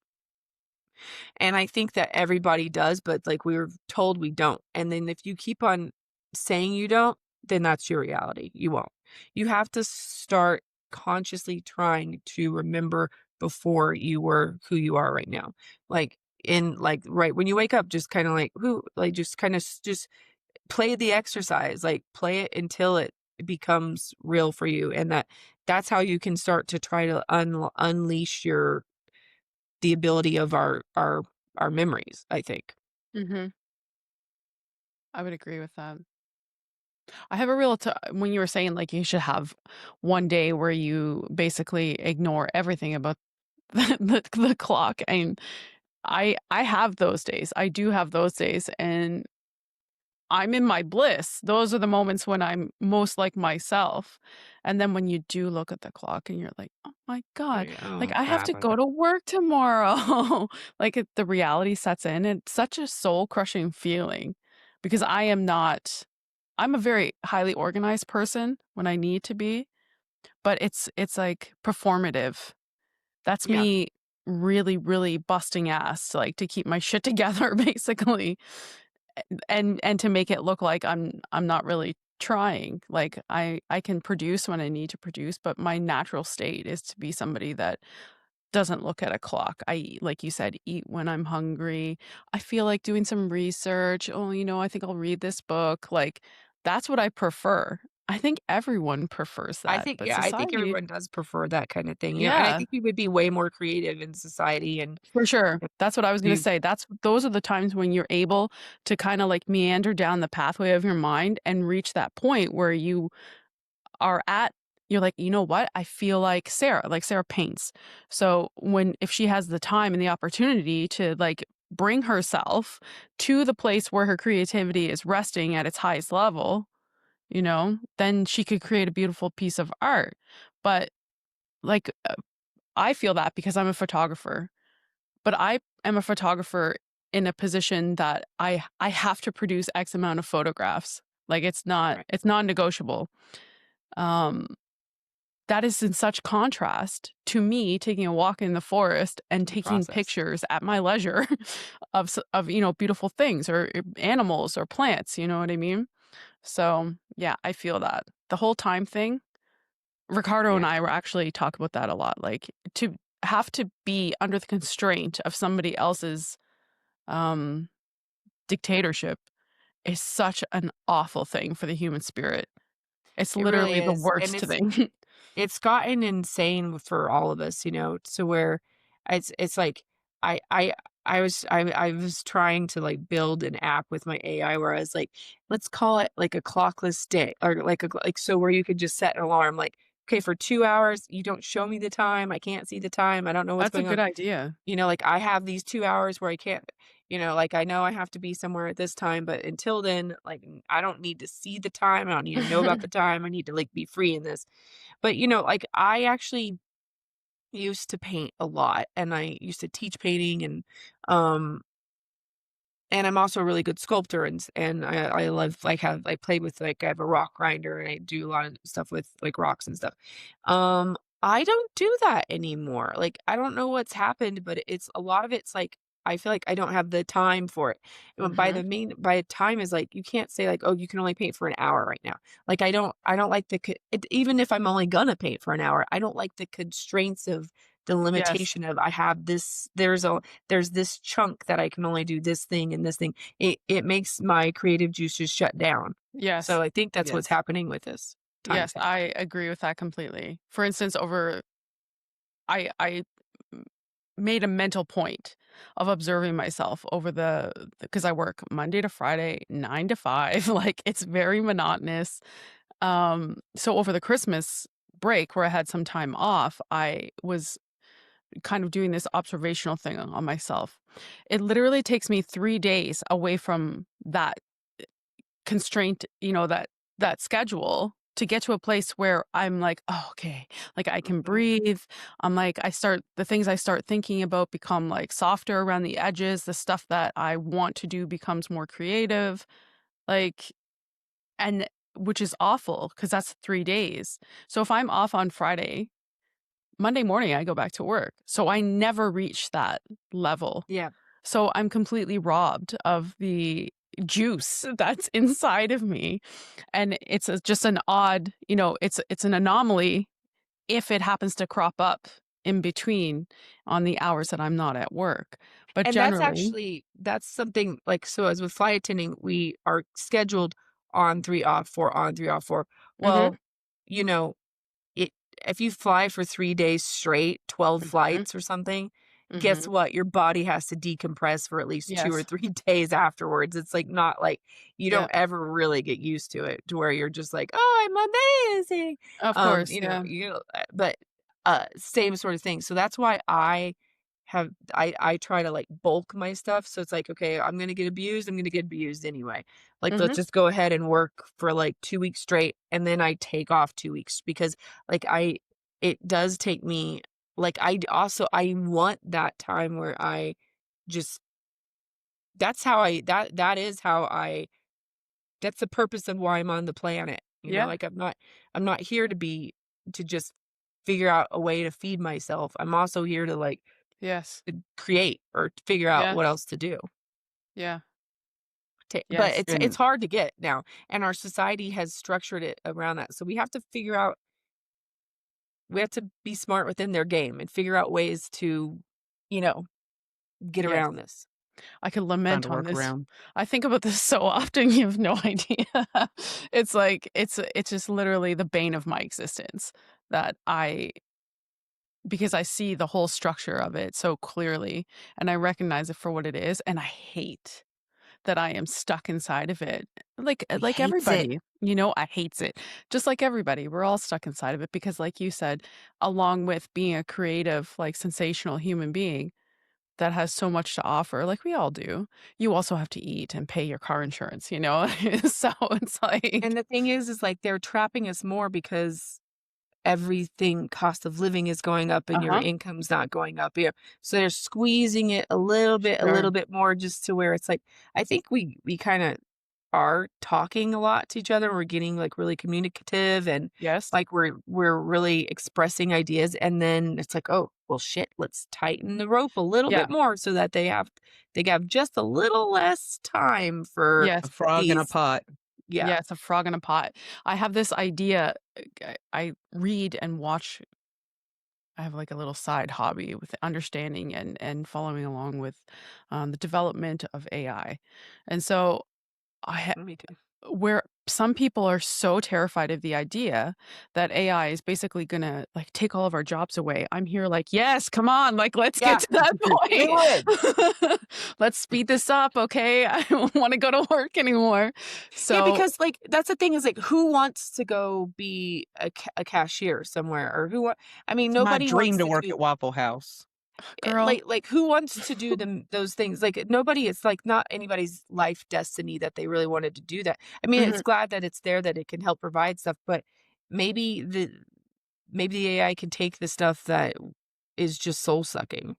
And I think that everybody does, but, like, we were told we don't. And then if you keep on saying you don't, then that's your reality. You won't. You have to start consciously trying to remember before you were who you are right now. Right when you wake up, just kind of like who, like, just kind of just play the exercise, like play it until it becomes real for you. And that's how you can start to try to unleash the ability of our memories, I think. Mhm. I would agree with that. I have a real t when you were saying, like, you should have one day where you basically ignore everything about the clock, and I have those days. I do have those days, and I'm in my bliss. Those are the moments when I'm most like myself. And then when you do look at the clock and you're like, "Oh my god, Right, like, oh, I have crap, to go to work tomorrow." Like, the reality sets in, and it's such a soul-crushing feeling because I'm a very highly organized person when I need to be, but it's, like, performative. That's yeah. me really, really busting ass, like, to keep my shit together, basically. And to make it look like I'm not really trying. Like I can produce when I need to produce, but my natural state is to be somebody that doesn't look at a clock. I eat, like you said, eat when I'm hungry. I feel like doing some research. Oh, I think I'll read this book. Like that's what I prefer. I think everyone prefers that, but I think society, everyone does prefer that kinda thing, and I yeah. think we would be way more creative in society and For sure. if That's what I was gonna we say. Those are the times when you're able to kinda, like, meander down the pathway of your mind and reach that point where you're like, "You know what? I feel like Sarah paints." So, if she has the time and the opportunity to, like, bring herself to the place where her creativity is resting at its highest level, then she could create a beautiful piece of art. But, like, I feel that because I'm a photographer. But I am a photographer in a position that I have to produce X amount of photographs. Like, right, it's non-negotiable. Um, that is in such contrast to me taking a walk in the forest and the taking process. pictures at my leisure of, beautiful things or animals or plants, you know what I mean? So, yeah, I feel that. The whole time thing, Ricardo and Yeah, I were actually talk about that a lot, like, to have to be under the constraint of somebody else's um, dictatorship is such an awful thing for the human spirit. It's it really literally the is, and worst thing. it's gotten insane for all of us, to where it's like I I I was trying to like build an app with my AI where I was like, let's call it like a clockless day or like so where you could just set an alarm like okay, for 2 hours, you don't show me the time, I can't see the time, I don't know what's That's a going on. good idea. Like, I have these 2 hours where I can't like, I know I have to be somewhere at this time, but until then, like, I don't need to see the time, I don't need to know about the time, I need to, like, be free in this. But, like, I actually used to paint a lot, and I used to teach painting, um and I'm also a really good sculptor, and I love, like, I play with, like, I have a rock grinder, and I do a lot of stuff with, like, rocks and stuff. Um, I don't do that anymore. Like, I don't know what's happened, but it's a lot of it's, like, I feel like I don't have the time for it. And Mhm. by time is, like, you can't say, like, "Oh, you can only paint for an hour right now." Like, I don't like even if I'm only gonna paint for an hour, I don't like the constraints of the Yes. limitation of I have this there's this chunk that I can only do this thing and this thing. It makes my creative juices shut down. Yes. So I think that's what's Yes. happening with this time Yes, thing. I agree with that completely. For instance, I made a mental point of observing myself over because I work Monday to Friday, 9 to 5, like, it's very monotonous. So over the Christmas break where I had some time off, I was kind of doing this observational thing on myself. It literally takes me 3 days away from that constraint, that schedule to get to a place where I'm like, "Oh, okay." Like, I can Mhm. breathe. I'm like, the things I start thinking about become, like, softer around the edges. The stuff that I want to do becomes more creative, like, and which is awful because that's 3 days. So if I'm off on Friday, Monday morning, I go back to work. So I never reach that level. Yeah. So I'm completely robbed of the juice that's inside of me, and just an odd, it's an anomaly if it happens to crop up in between on the hours that I'm not at work. But And generally that's something like so as with flight attending, we are scheduled on 3 off, 4 on, 3 off, 4. Mhm, Well, you know, It if you fly for 3 days straight, 12 mhm, flights or something, guess mhm. what? Your body has to decompress for at least 2 or Yes. 3 days afterwards. It's, like, not like you don't Yeah. ever really get used to it to where you're just like, "Oh, I'm amazing." Of course, yeah. But, same sort of thing. So that's why I try to, like, bulk my stuff. So it's like, "Okay, I'm gonna get abused anyway." Like, let's Mhm. just go ahead and work for, like, 2 weeks straight, and then I take off 2 weeks because, like, it does take me like, I want that time where I just that's how I that is how I that's the purpose of why I'm on the planet, Yeah. like, I'm not here to just figure out a way to feed myself. I'm also here to, like, Yes. to create or to figure out what Yes. else to do. Yeah. But Yes. it's And hard to get now, and our society has structured it around that, so we have to be smart within their game and figure out ways to, you know, get Yes. around this. I could find a lament on this. workaround. I think about this so often, you have no idea. It's like it's just literally the bane of my existence that because I see the whole structure of it so clearly, and I recognize it for what it is, and I hate that I am stuck inside of it. We Like hates it. everybody, I hates it. Just like everybody, we're all stuck inside of it because like you said, along with being a creative, like sensational human being, that has so much to offer, like we all do. You also have to eat and pay your car insurance, you know? So it's like And the thing is, like, they're trapping us more because everything cost of living is going up and your uh-huh, income's not going up here. So they're squeezing it a sure. little bit more just to where it's like I think we kinda are talking a lot to each other. We're getting, like, really communicative and, Yes. like, we're really expressing ideas, and then it's like, "Oh, well, shit, let's tighten the rope a little Yeah. bit more so that they have just a little less time for A Yes. frog in a these." pot. Yeah. Yeah, it's a frog in a pot. I have this idea, I read and watch. I have like a little side hobby with understanding and following along with, the development of AI. And so I Me too. where some people are so terrified of the idea that AI is basically gonna like take all of our jobs away. I'm here like, yes, come on, like let's get Yeah. to that Do it. point. Let's speed this up, okay? I don't want to go to work anymore. Yeah, So because like that's the thing is like who wants to go be a cashier somewhere or I mean It's my nobody dream wants to to work do at Waffle House. girl, like who wants to do those things like nobody it's like not anybody's life destiny that they really wanted to do that. I mean it's Mhm. glad that it's there that it can help provide stuff but maybe the maybe the AI can take the stuff that is just soul sucking.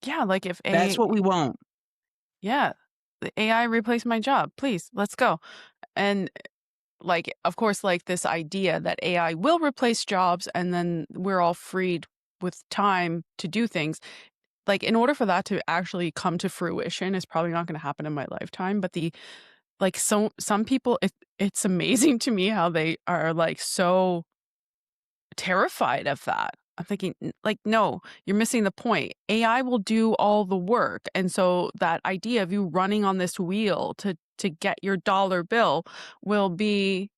yeah, like if That's a what we want. yeah, the AI replace my job, please, let's go. And like, of course, like this idea that AI will replace jobs and then we're all freed with time to do things. Like, in order for that to actually come to fruition, is probably not going to happen in my lifetime. But like, so some people, it's amazing to me how they are like so terrified of that. I'm thinking, like, no, you're missing the point. AI will do all the work. And so that idea of you running on this wheel to get your dollar bill will be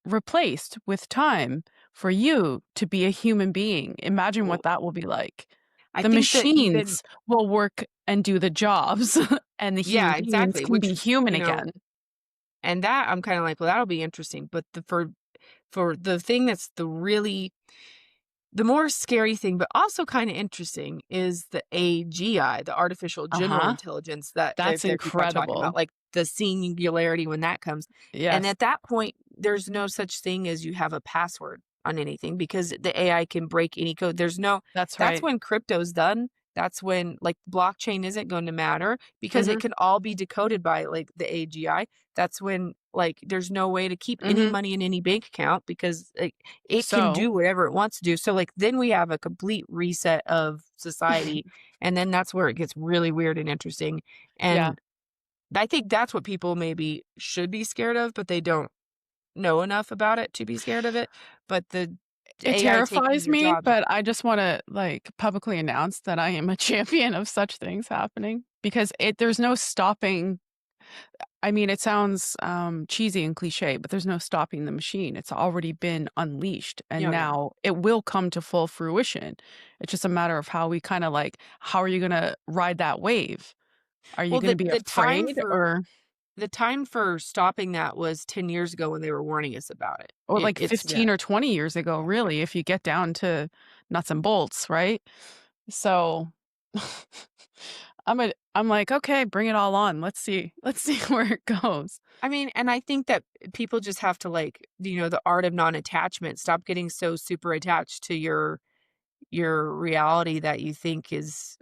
replaced with time for you to be a human being. Imagine what Well, that will be like. I The think that even machines will work and do the jobs, and the human yeah, beings exactly, can be which, human you know, again. and that I'm kinda like, "Well, that'll be interesting," but for the thing that's the more scary thing, but also kinda interesting is the AGI, the artificial general Uh-huh. intelligence that That's they keep on talking about, incredible. like, the singularity when that comes, and Yes, at that point, there's no such thing as you have a password on anything because the AI can break any code. There's no that's that's right. when crypto's done. That's when, like, blockchain isn't going to matter because it Mhm, can all be decoded by, like, the AGI. That's when, like, there's no way to keep any mhm. money in any bank account because, like, it can So do whatever it wants to do. So, like, then we have a complete reset of society, and then that's where it gets really weird and interesting, yeah, and I think that's what people maybe should be scared of, but they don't know enough about it to be scared of it, but the it AI taking terrifies your me, jobs but I just wanna, like, publicly announce that I am a champion of such things happening because there's no stopping. I mean, it sounds, cheesy and cliché, but there's no stopping the machine. It's already been unleashed, and oh, yeah. now it will come to full fruition. It's just a matter of how we kinda, like, how are you gonna ride that wave? Are you Well, gonna be afraid or the time for stopping that was 10 years ago when they were warning us about it. like It's 15 or 20 years ago, yeah. really, if you get down to nuts and bolts, right? So, I'm like, "Okay, bring it all on. Let's see. Let's see where it goes." I mean, and I think that people just have to, like, the art of non-attachment, stop getting so super attached to your reality that you think is,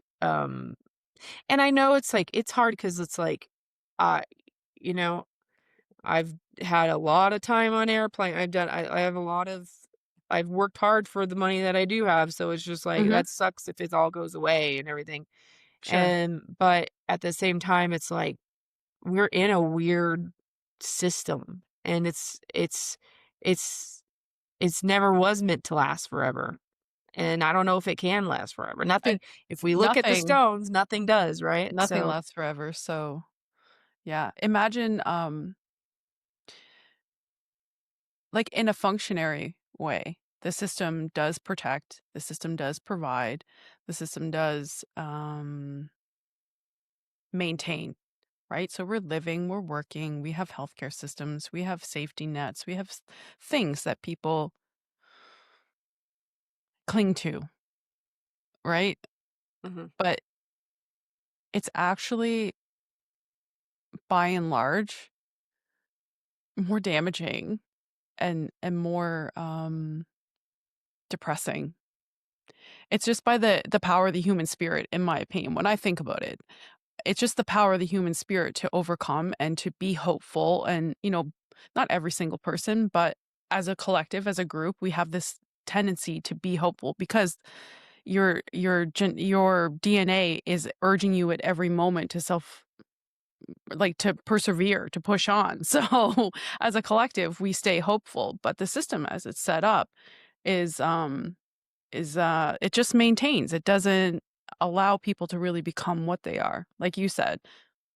and I know it's, like, it's hard because it's, like, uh, you know, I've had a lot of time on airplane I have a lot of I've worked hard for the money that I do have, so it's just, like, Mhm. that sucks if it all goes away and everything, Sure. and but at the same time, it's, like, we're in a weird system, and it's it's never was meant to last forever, and I don't know if it can last forever. I Nothing if we look at the nothing stones, nothing does, right? nothing So lasts forever, so, yeah. Imagine, like, in a functionary way, the system does protect, the system does provide, the system does, maintain, right? So we're living, we're working, we have healthcare systems, we have safety nets, we have things that people cling to, right? mhm. But it's actually, by and large, more damaging and more depressing. It's just by the power of the human spirit, in my opinion. When I think about it, it's just the power of the human spirit to overcome and to be hopeful. And not every single person, but as a collective, as a group, we have this tendency to be hopeful because your DNA is urging you at every moment to like to persevere, to push on. So as a collective, we stay hopeful, but the system as it's set up is it just maintains. It doesn't allow people to really become what they are, like you said.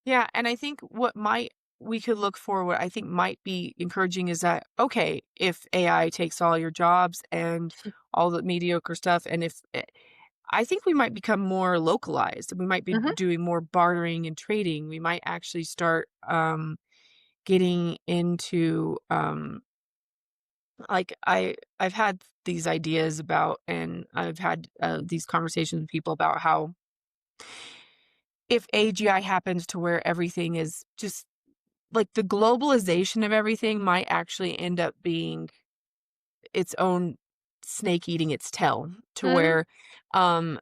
Yeah, and I think what might we could look for what I think might be encouraging is that, okay, if AI takes all your jobs and all the mediocre stuff, and if I think we might become more localized. We might be Mhm. doing more bartering and trading. We might actually start getting into like I've had these ideas about, and I've had these conversations with people about how if AGI happens to where everything is just like the globalization of everything might actually end up being its own snake eating its tail to Mhm. where um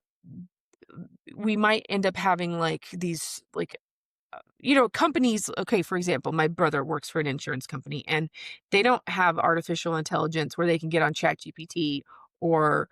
we might end up having like these like companies. Okay, for example, my brother works for an insurance company and they don't have artificial intelligence where they can get on ChatGPT or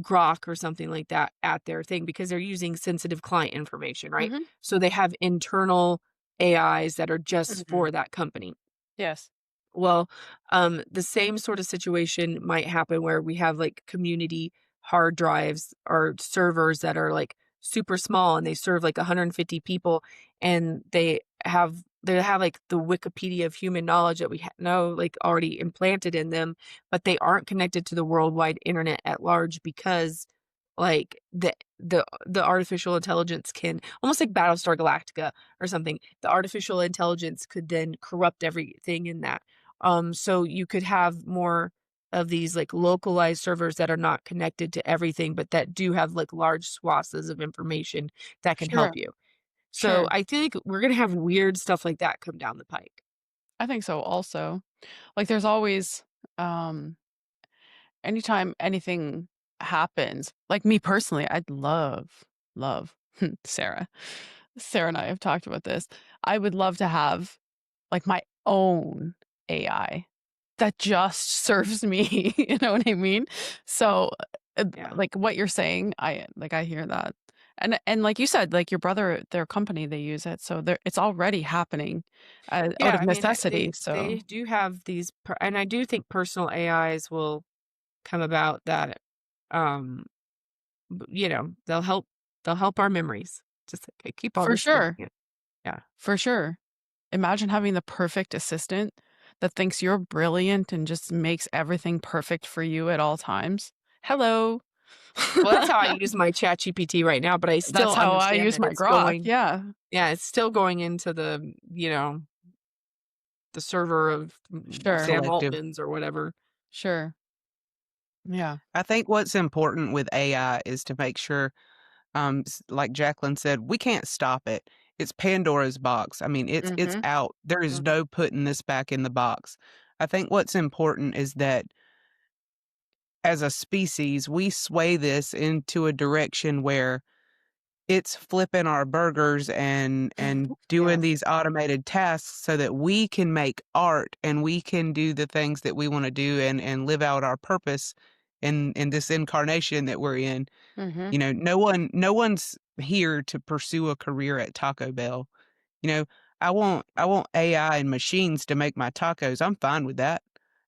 Grok or something like that at their thing because they're using sensitive client information, right? Mhm. So they have internal AIs that are just Mhm. for that company. Yes. Well, the same sort of situation might happen where we have like community hard drives or servers that are like super small and they serve like 150 people and they have like the Wikipedia of human knowledge that we know like already implanted in them, but they aren't connected to the worldwide internet at large because like the artificial intelligence can almost like Battlestar Galactica or something. The artificial intelligence could then corrupt everything in that. So you could have more of these like localized servers that are not connected to everything, but that do have like large swaths of information that can Sure. help you. So Sure. I think we're gonna have weird stuff like that come down the pike. I think so also. Like, there's always, um anytime anything happens, like me personally, I'd love Sarah. Sarah and I have talked about this. I would love to have like my own AI that just serves me, you know what I mean? So, Yeah. like what you're saying, I hear that. And like you said, like your brother, their company, they use it, so it's already happening out Yeah, of I mean, necessity. they So do have these, and I do think personal AIs will come about that, um, they'll help our memories. Just like, keep all for this stuff. sure, Yeah, yeah, for sure. Imagine having the perfect assistant that thinks you're brilliant and just makes everything perfect for you at all times. Hello. well, that's how I use my Chat GPT right now. But I That's still how I understand use that my it's Grok. going. Yeah, Yeah, it's still going into the server of sure, Sam Collective. Altman's or whatever. sure. Yeah, I think what's important with AI is to make sure, like Jacqueline said, we can't stop it. It's Pandora's box. I mean, it's Mhm, out. There is mhm. no putting this back in the box. I think what's important is that as a species, we sway this into a direction where it's flipping our burgers and Yeah, doing these automated tasks so that we can make art and we can do the things that we wanna do and live out our purpose in this incarnation that we're in. Mhm. You know, no one's here to pursue a career at Taco Bell. You know, I want AI and machines to make my tacos. I'm fine with that.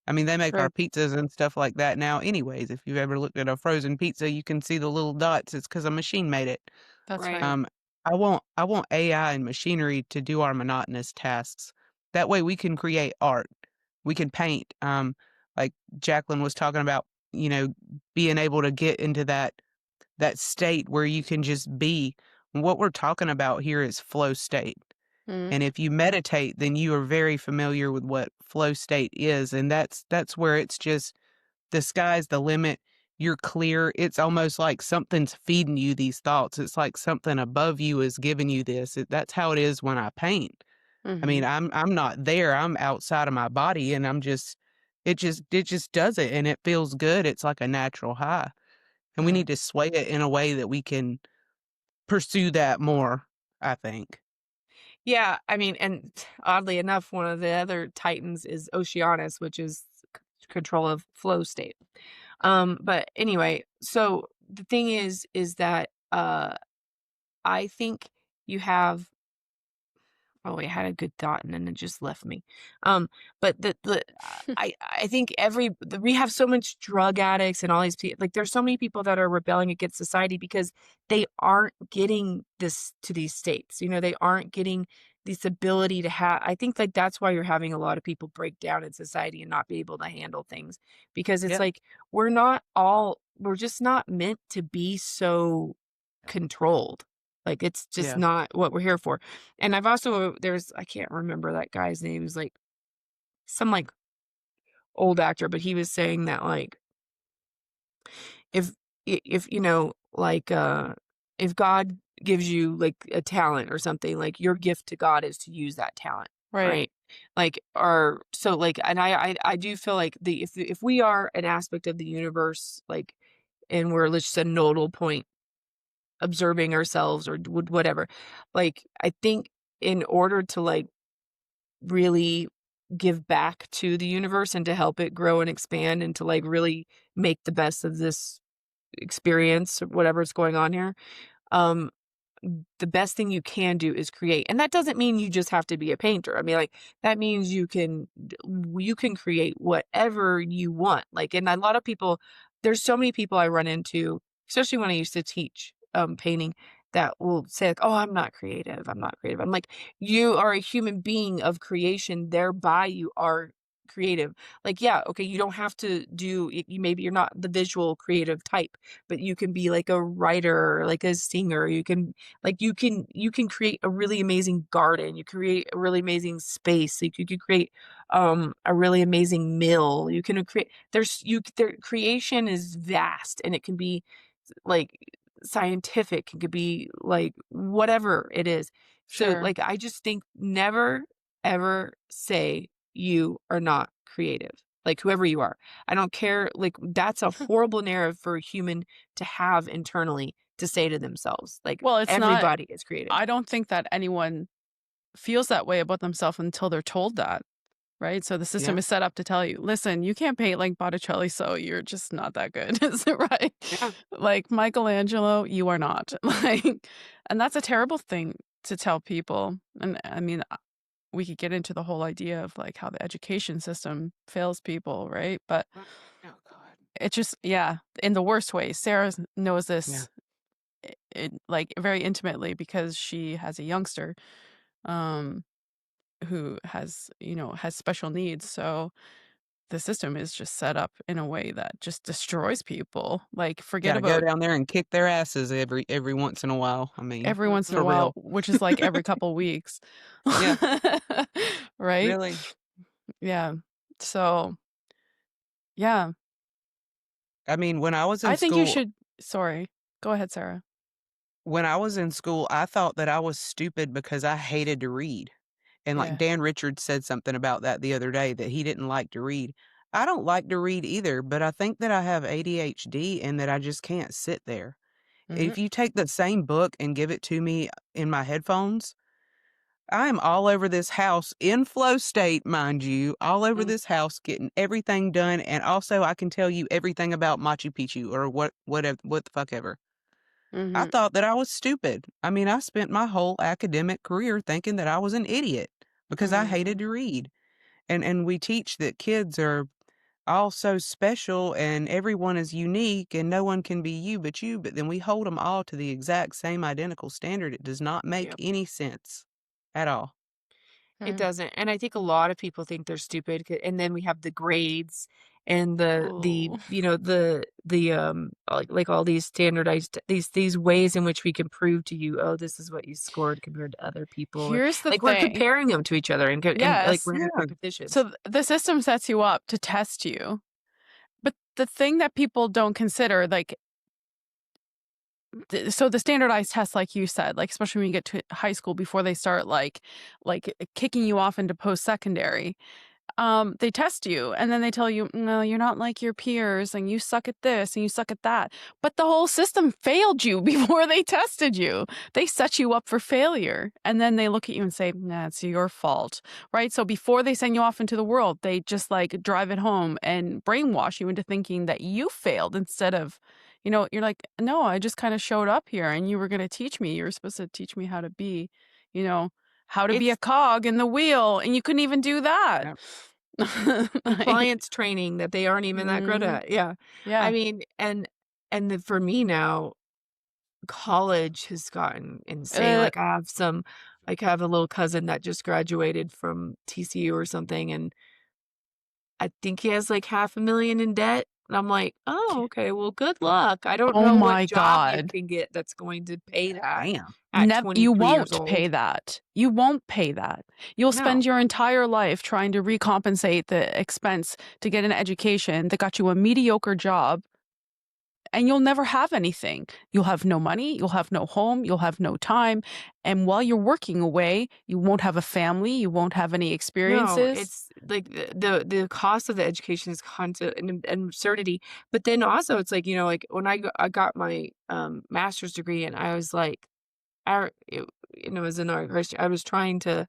I mean, they make our True. pizzas and stuff like that now anyways. If you've ever looked at a frozen pizza, you can see the little dots. It's because a machine made it. That's right. right. Um, I want AI and machinery to do our monotonous tasks. That way we can create art. We can paint. Like Jacqueline was talking about, being able to get into that state where you can just be. What we're talking about here is flow state. Mhm, And if you meditate, then you are very familiar with what flow state is. And that's where it's just the sky's the limit. You're clear. It's almost like something's feeding you these thoughts. It's like something above you is giving you this. That's how it is when I paint. I mean, mhm. I'm not there. I'm outside of my body and it just does it and it feels good. It's like a natural high. And we Mm. need to sway it in a way that we can pursue that more, I think. Yeah, I mean, and oddly enough, one of the other titans is Oceanus, which is control of flow state. But anyway, so the thing is that I think you have. Oh, I had a good thought and then it just left me. But I think we have so much drug addicts and all these people. Like, there's so many people that are rebelling against society because they aren't getting this to these states. They aren't getting this ability to have. I think like that's why you're having a lot of people break down in society and not be able to handle things, because it's Yep. like we're just not meant to be so controlled. Like it's just Yeah. not what we're here for. And I've also I can't remember that guy's name. He's like some like old actor, but he was saying that like if if like if God gives you like a talent or something, like your gift to God is to use that talent, Right. right? Like or so like and I do feel like the if we are an aspect of the universe, like and we're just a nodal point observing ourselves or whatever, like I think in order to like really give back to the universe and to help it grow and expand and to like really make the best of this experience or whatever's going on here, um, the best thing you can do is create. And that doesn't mean you just have to be a painter. I mean, like that means you can create whatever you want. Like, and a lot of people, there's so many people I run into, especially when I used to teach painting, that will say like, "Oh, I'm not creative. I'm not creative." I'm like, "You are a human being of creation, thereby you are creative." Like, yeah, okay, you don't have to do you maybe you're not the visual creative type, but you can be like a writer, or like a singer. You can like you can create a really amazing garden. You create a really amazing space. You could create a really amazing mill. You can create their creation is vast, and it can be like scientific, it could be like whatever it is. So Sure. like I just think never ever say you are not creative. Like whoever you are. I don't care, like that's a horrible narrative for a human to have internally to say to themselves. Like Well, it's not. everybody is creative. I don't think that anyone feels that way about themselves until they're told that, right? So the system Yeah. is set up to tell you, listen, you can't paint like Botticelli, so you're just not that good, is it right? Yeah. Like Michelangelo, you are not. Like, and that's a terrible thing to tell people. And I mean, we could get into the whole idea of like how the education system fails people, right? But Oh God. it just, yeah, in the worst way. Sarah knows Yeah. this like very intimately because she has a youngster um who has, has special needs. So the system is just set up in a way that just destroys people. Like forget Gotta go about down there and kick their asses every once in a while. I mean, every once in a for while, real. which is like every couple weeks. Yeah, Right? really. Yeah. So, yeah. I mean, when I was in I think you school should sorry. Go ahead, Sarah. when I was in school, I thought that I was stupid because I hated to read. And like Yeah. Dan Richards said something about that the other day that he didn't like to read. I don't like to read either, but I think that I have ADHD and that I just can't sit there. Mhm. If you take the same book and give it to me in my headphones, I am all over this house in flow state, mind you, all over Mm, this house getting everything done. And also, I can tell you everything about Machu Picchu or what the fuck ever. I Mhm. thought that I was stupid. I mean, I spent my whole academic career thinking that I was an idiot because I hated Mhm. to read. And we teach that kids are all so special and everyone is unique and no one can be you, but then we hold them all to the exact same identical standard. It does not make yep. any sense at all. It Mhm. doesn't, and I think a lot of people think they're stupid, and then we have the grades and the Oh. like all these standardized these ways in which we can prove to you, oh, this is what you scored compared to other people, or Here's the like we're thing. comparing them to each other and like Yes. we're in a Yeah. competition. So the system sets you up to test you. But the thing that people don't consider, like, so the standardized tests, like you said, like especially when you get to high school before they start like kicking you off into post secondary, they test you and then they tell you, no, you're not like your peers and you suck at this and you suck at that. But the whole system failed you before they tested you. They set you up for failure. And then they look at you and say, nah, it's your fault. Right. So before they send you off into the world, they just like drive it home and brainwash you into thinking that you failed instead of, you're like, no, I just kind of showed up here and you were going to teach me. You were supposed to teach me how to be, you know, how to be a It's cog in the wheel. And you couldn't even do that. Yeah. Like, compliance training that they aren't even that good mhm. at. Yeah. I Yeah. mean, for me now, college has gotten insane. Uh, Like like, I have a little cousin that just graduated from TCU or something, and I think he has, like, 500,000 in debt, and I'm like, "Oh, okay, well, good luck." I don't Oh know what my job you god. can get that's going to pay that Damn. at You 23 years won't pay old. that. You won't pay that. You'll No. spend your entire life trying to recompensate the expense to get an education that got you a mediocre job, and you'll never have anything. You'll have no money, you'll have no home, you'll have no time, and while you're working away, you won't have a family, you won't have any No, experiences. it's like the cost of the education is constant and absurdity. But then also it's like, like when I got my master's degree and I was like it was in our I was trying to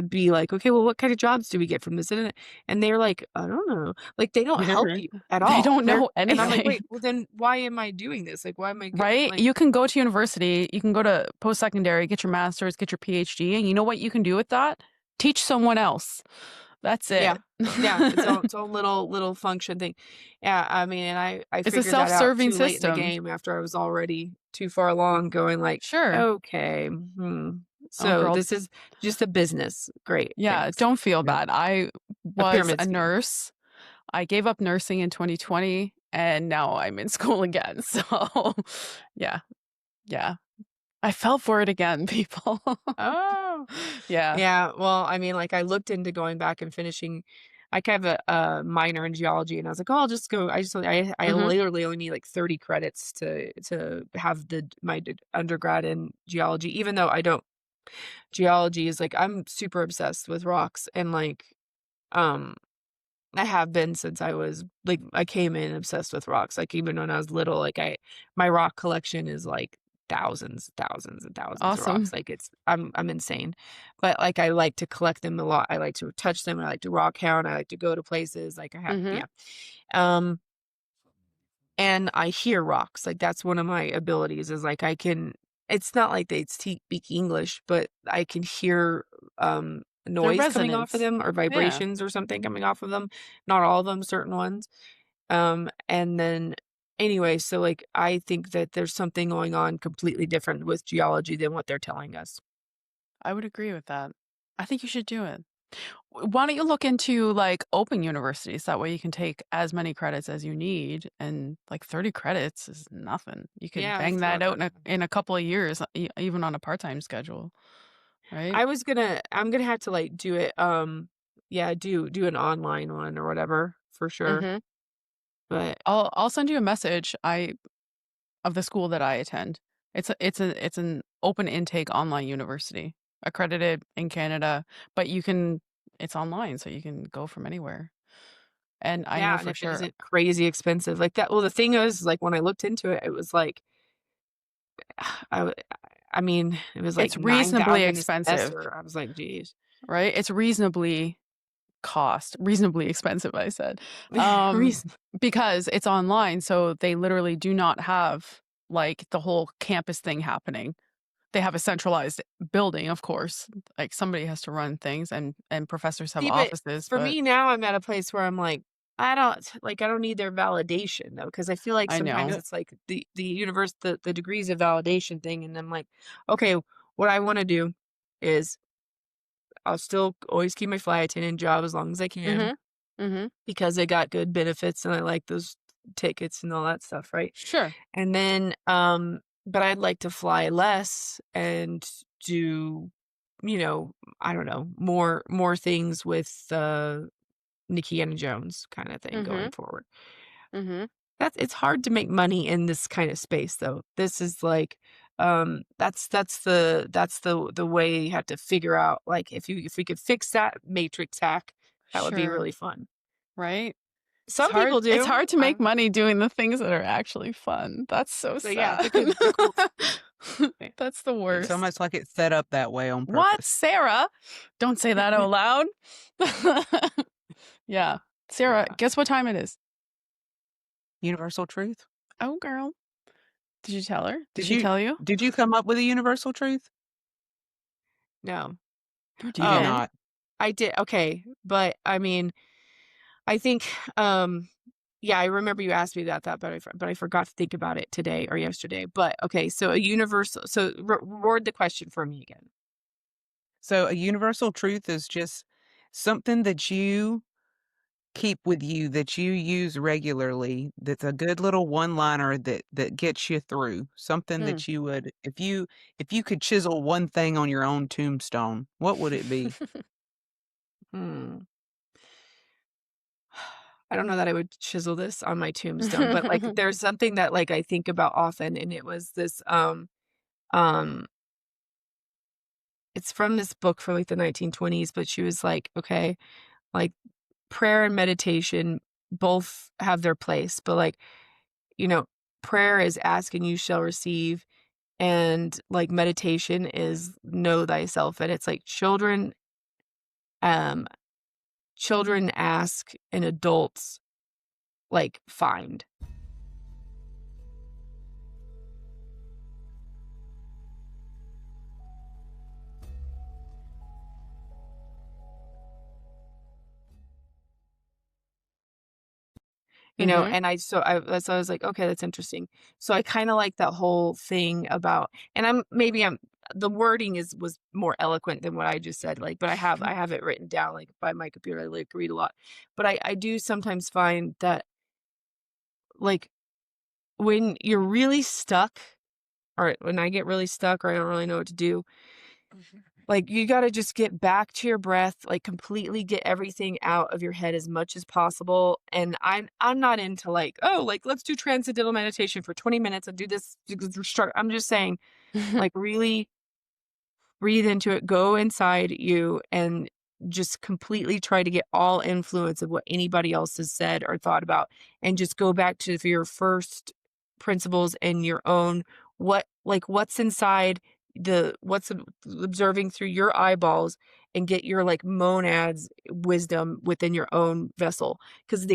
be like, okay, well, what kind of jobs do we get from this? And they're like, I don't know. Like they don't help you at They all. don't know And I'm like, anything. wait, well then why am I doing this? Like why am I Right? like You can go to university, you can go to post-secondary, get your master's, get your PhD, and you know what you can do with that? Teach someone else. That's yeah. it. Yeah, it's all little function thing. Yeah, I mean, and I It's a figured that out self-serving too late in the system. game after I was already too far along going like, Sure. okay, Oh, so girl. this is just a business. Great, Yeah, thanks. don't feel Yeah, bad. I a was pyramid a scheme. nurse. I gave up nursing in 2020, and now I'm in school again. So, yeah, yeah. I fell for it again, people. Oh. Yeah. Yeah, well, I mean, like, I looked into going back and finishing I have a minor in geology, and I was like, "Oh, I'll just go." I Mhm. literally only need, like, 30 credits to have my undergrad in geology, even though I don't geology is, like I'm super obsessed with rocks, and, like, um, I have been since I was like, I came in obsessed with rocks, like, even when I was little, like, my rock collection is, like, thousands and thousands of rocks, Awesome. like, I'm insane, but, like, I like to collect them a lot, I like to touch them, I like to rock hound, I like to go to places, like, I have Mhm. yeah, um, and I hear rocks, like, that's one of my abilities is, like, I can it's not like they speak English, but I can hear, The noise coming off of resonance. them or Yeah. vibrations or something coming off of them, not all of them, certain ones. And then anyway, so, like, I think that there's something going on completely different with geology than what they're telling us. I would agree with that. I think you should do it. Why don't you look into, like, open universities? That way you can take as many credits as you need, and, like, 30 credits is nothing. You could Yeah, I bang that thought out about in a that. in a couple of years, even on a part-time schedule, right? I'm gonna have to, like, do it, yeah, do an online one or whatever for sure, Mhm. but I'll send you a message, of the school that I attend. It's an open intake online university, accredited in Canada, but it's online, so you can go from anywhere. And I know yeah, and for if it sure isn't crazy expensive like that well, the thing is, like, when I looked into it, it was like I w I mean, it was like it's reasonably 9,000 a expensive, semester. I was like, "Geez." right? It's reasonably expensive, I said. Um, Reason because it's online, so they literally do not have, like, the whole campus thing happening. They have a centralized building, of course, like, somebody has to run things, and professors have See, but offices, for but me now, I'm at a place where I'm like, I don't need their validation though, because I feel like I sometimes know. Yeah. it's like the degrees of validation thing, and I'm like, okay, what I want to do is I'll still always keep my flight attendant job as long as I can Mhm. Mhm. because I got good benefits and I like those tickets and all that stuff, right? Sure. And then, but I'd like to fly less and do, I don't know, more things with Nikkiana Jones kind of thing going Mhm. forward. Mhm. It's hard to make money in this kind of space though. This is like that's the way you have to figure out like if we could fix that matrix hack, that would be Sure. really fun. Right? Some people It's do. hard to make money doing the things that are actually fun. That's so But yeah, sad. the cool thing. That's the It's worst. almost like it's set up that way on "What, purpose. Sarah?" Don't say that out loud. Yeah. Sarah, Yeah. guess what time it is? Universal truth? Oh, girl. Did you tell her? Did Did she you tell you? did you come up with a universal truth? No. You You did Oh, didn't? not. I did. Okay, but I mean, I think yeah, I remember you asked me about that, but I forgot to think about it today or yesterday. But okay, so a universal so word the question for me again. So a universal truth is just something that you keep with you, that you use regularly, that's a good little one-liner that gets you through. Something Hmm. that you would if you could chisel one thing on your own tombstone, what would it be? Hmm. I don't know that I would chisel this on my tombstone, but, like, there's something that, like, I think about often, and it was this, um it's from this book from, like, the 1920s, but she was like, "Okay, like, prayer and meditation both have their place, but, like, you know, prayer is ask and you shall receive, and, like, meditation is know thyself," and it's like um, children ask and adults, like, find. You know, Mhm. and I was like, "Okay, that's interesting." So I kinda like that whole thing about and I'm the wording was more eloquent than what I just said, like, but I have it written down, like, by my computer, I, like, read a lot. But I do sometimes find that, like, when you're really stuck, or when I get really stuck or I don't really know what to do, like, you gotta just get back to your breath, like, completely get everything out of your head as much as possible, and I'm not into, like, "Oh, like, let's do transcendental meditation for 20 minutes and do this." I'm just saying, like, really breathe into it, go inside you, and just completely try to get all influence of what anybody else has said or thought about, and just go back to your first principles and your own what's inside what's observing through your eyeballs, and get your, like, monads wisdom within your own vessel, because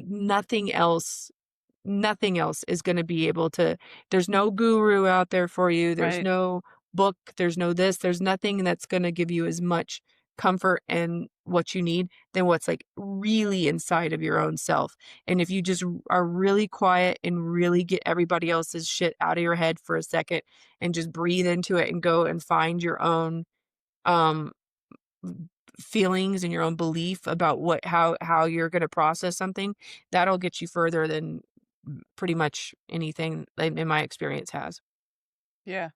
nothing else is gonna be able to there's no guru out there for you, there's Right. no book, there's no this, there's nothing that's gonna give you as much comfort and what you need than what's, like, really inside of your own self, and if you just are really quiet and really get everybody else's shit out of your head for a second and just breathe into it and go and find your own, um feelings and your own belief about how you're gonna process something, that'll get you further than pretty much anything in my experience has. Yeah.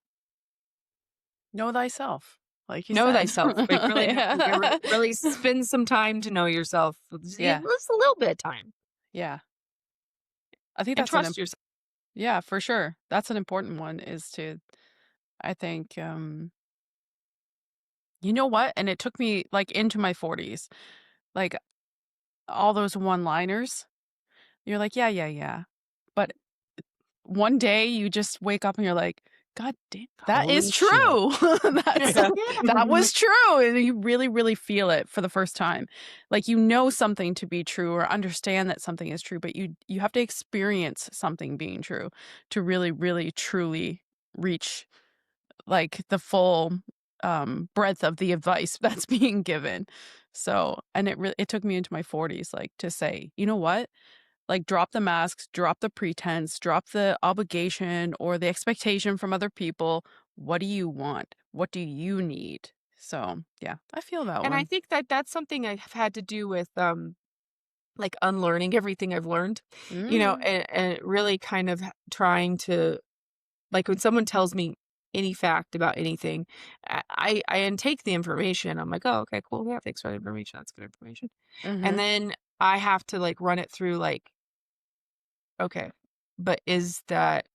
Know thyself, like you Know said. thyself, like, really know Yeah. really spend some time to know yourself, just Yeah. a little bit of time, Yeah. I think and that's an trust yourself. yeah, for sure. That's an important one is to I think, you know what? And it took me, like, into my 40s, like, all those one-liners, you're like, "Yeah, yeah, yeah." But one day you just wake up and you're like, "God damn, that is Holy shit. true." That's Yeah. that was true, and you really, really feel it for the first time. Like, you know something to be true or understand that something is true, but you have to experience something being true to really, really, truly reach, like, the full, breadth of the advice that's being given. So and it took me into my 40s, like, to say, "You know what? Like, drop the masks, drop the pretense, drop the obligation or the expectation from other people. What do you want? What do you need?" So, yeah, I feel that And I one. think that that's something I've had to do with, like, unlearning everything I've learned, Mm. and really kind of trying to like, when someone tells me any fact about anything, I intake the information. I'm like, "Oh, okay, cool. Yeah, thanks for the information. That's good information." And Mhm. then I have to, like, run it through, like, "Okay, but is that,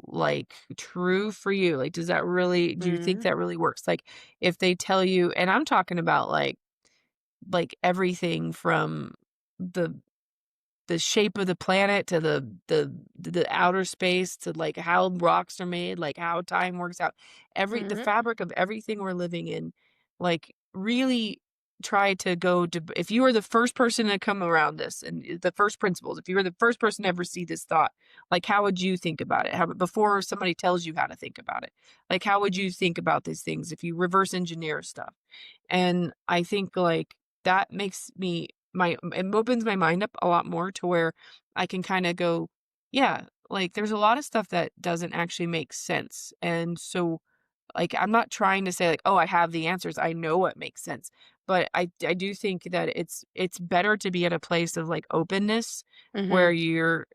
like, true for you? Like, does that really do you think Mhm. that really works?" Like, if they tell you and I'm talking about, like, everything from the the shape of the planet to the outer space to, like, how rocks are made, like, how time works out. The Mhm. fabric of everything we're living in, like, really try to go to if you were the first person to come around this and the first principles, if you were the first person to ever see this thought, like, how would you think about it? How before somebody tells you how to think about it? Like, how would you think about these things if you reverse engineer stuff? And I think, like, that makes me my it opens my mind up a lot more to where I can kinda go, "Yeah, like, there's a lot of stuff that doesn't actually make sense." And so Like, I'm not trying to say like, "Oh, I have the answers. I know what makes sense." But I do think that it's better to be at a place of, like, openness Mhm. where you're,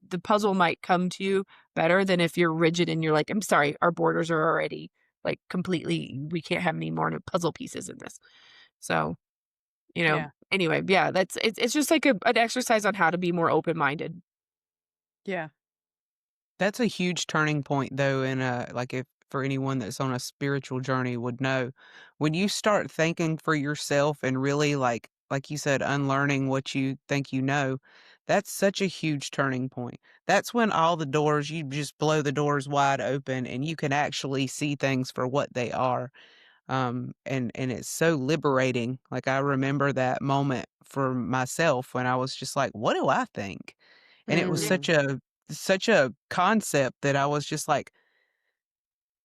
the puzzle might come to you better than if you're rigid and you're like, "I'm sorry, our borders are already, like, completely we can't have any more puzzle pieces in this." So, Yeah. anyway, yeah, it's just like an exercise on how to be more open-minded. Yeah. That's a huge turning point though in like if for anyone that's on a spiritual journey would know. When you start thinking for yourself and really like you said, unlearning what you think you know, that's such a huge turning point. That's when all the doors you just blow the doors wide open and you can actually see things for what they are. And it's so liberating. Like I remember that moment for myself when I was just like, what do I think? And it was Yeah. Mm. such a concept that I was just like,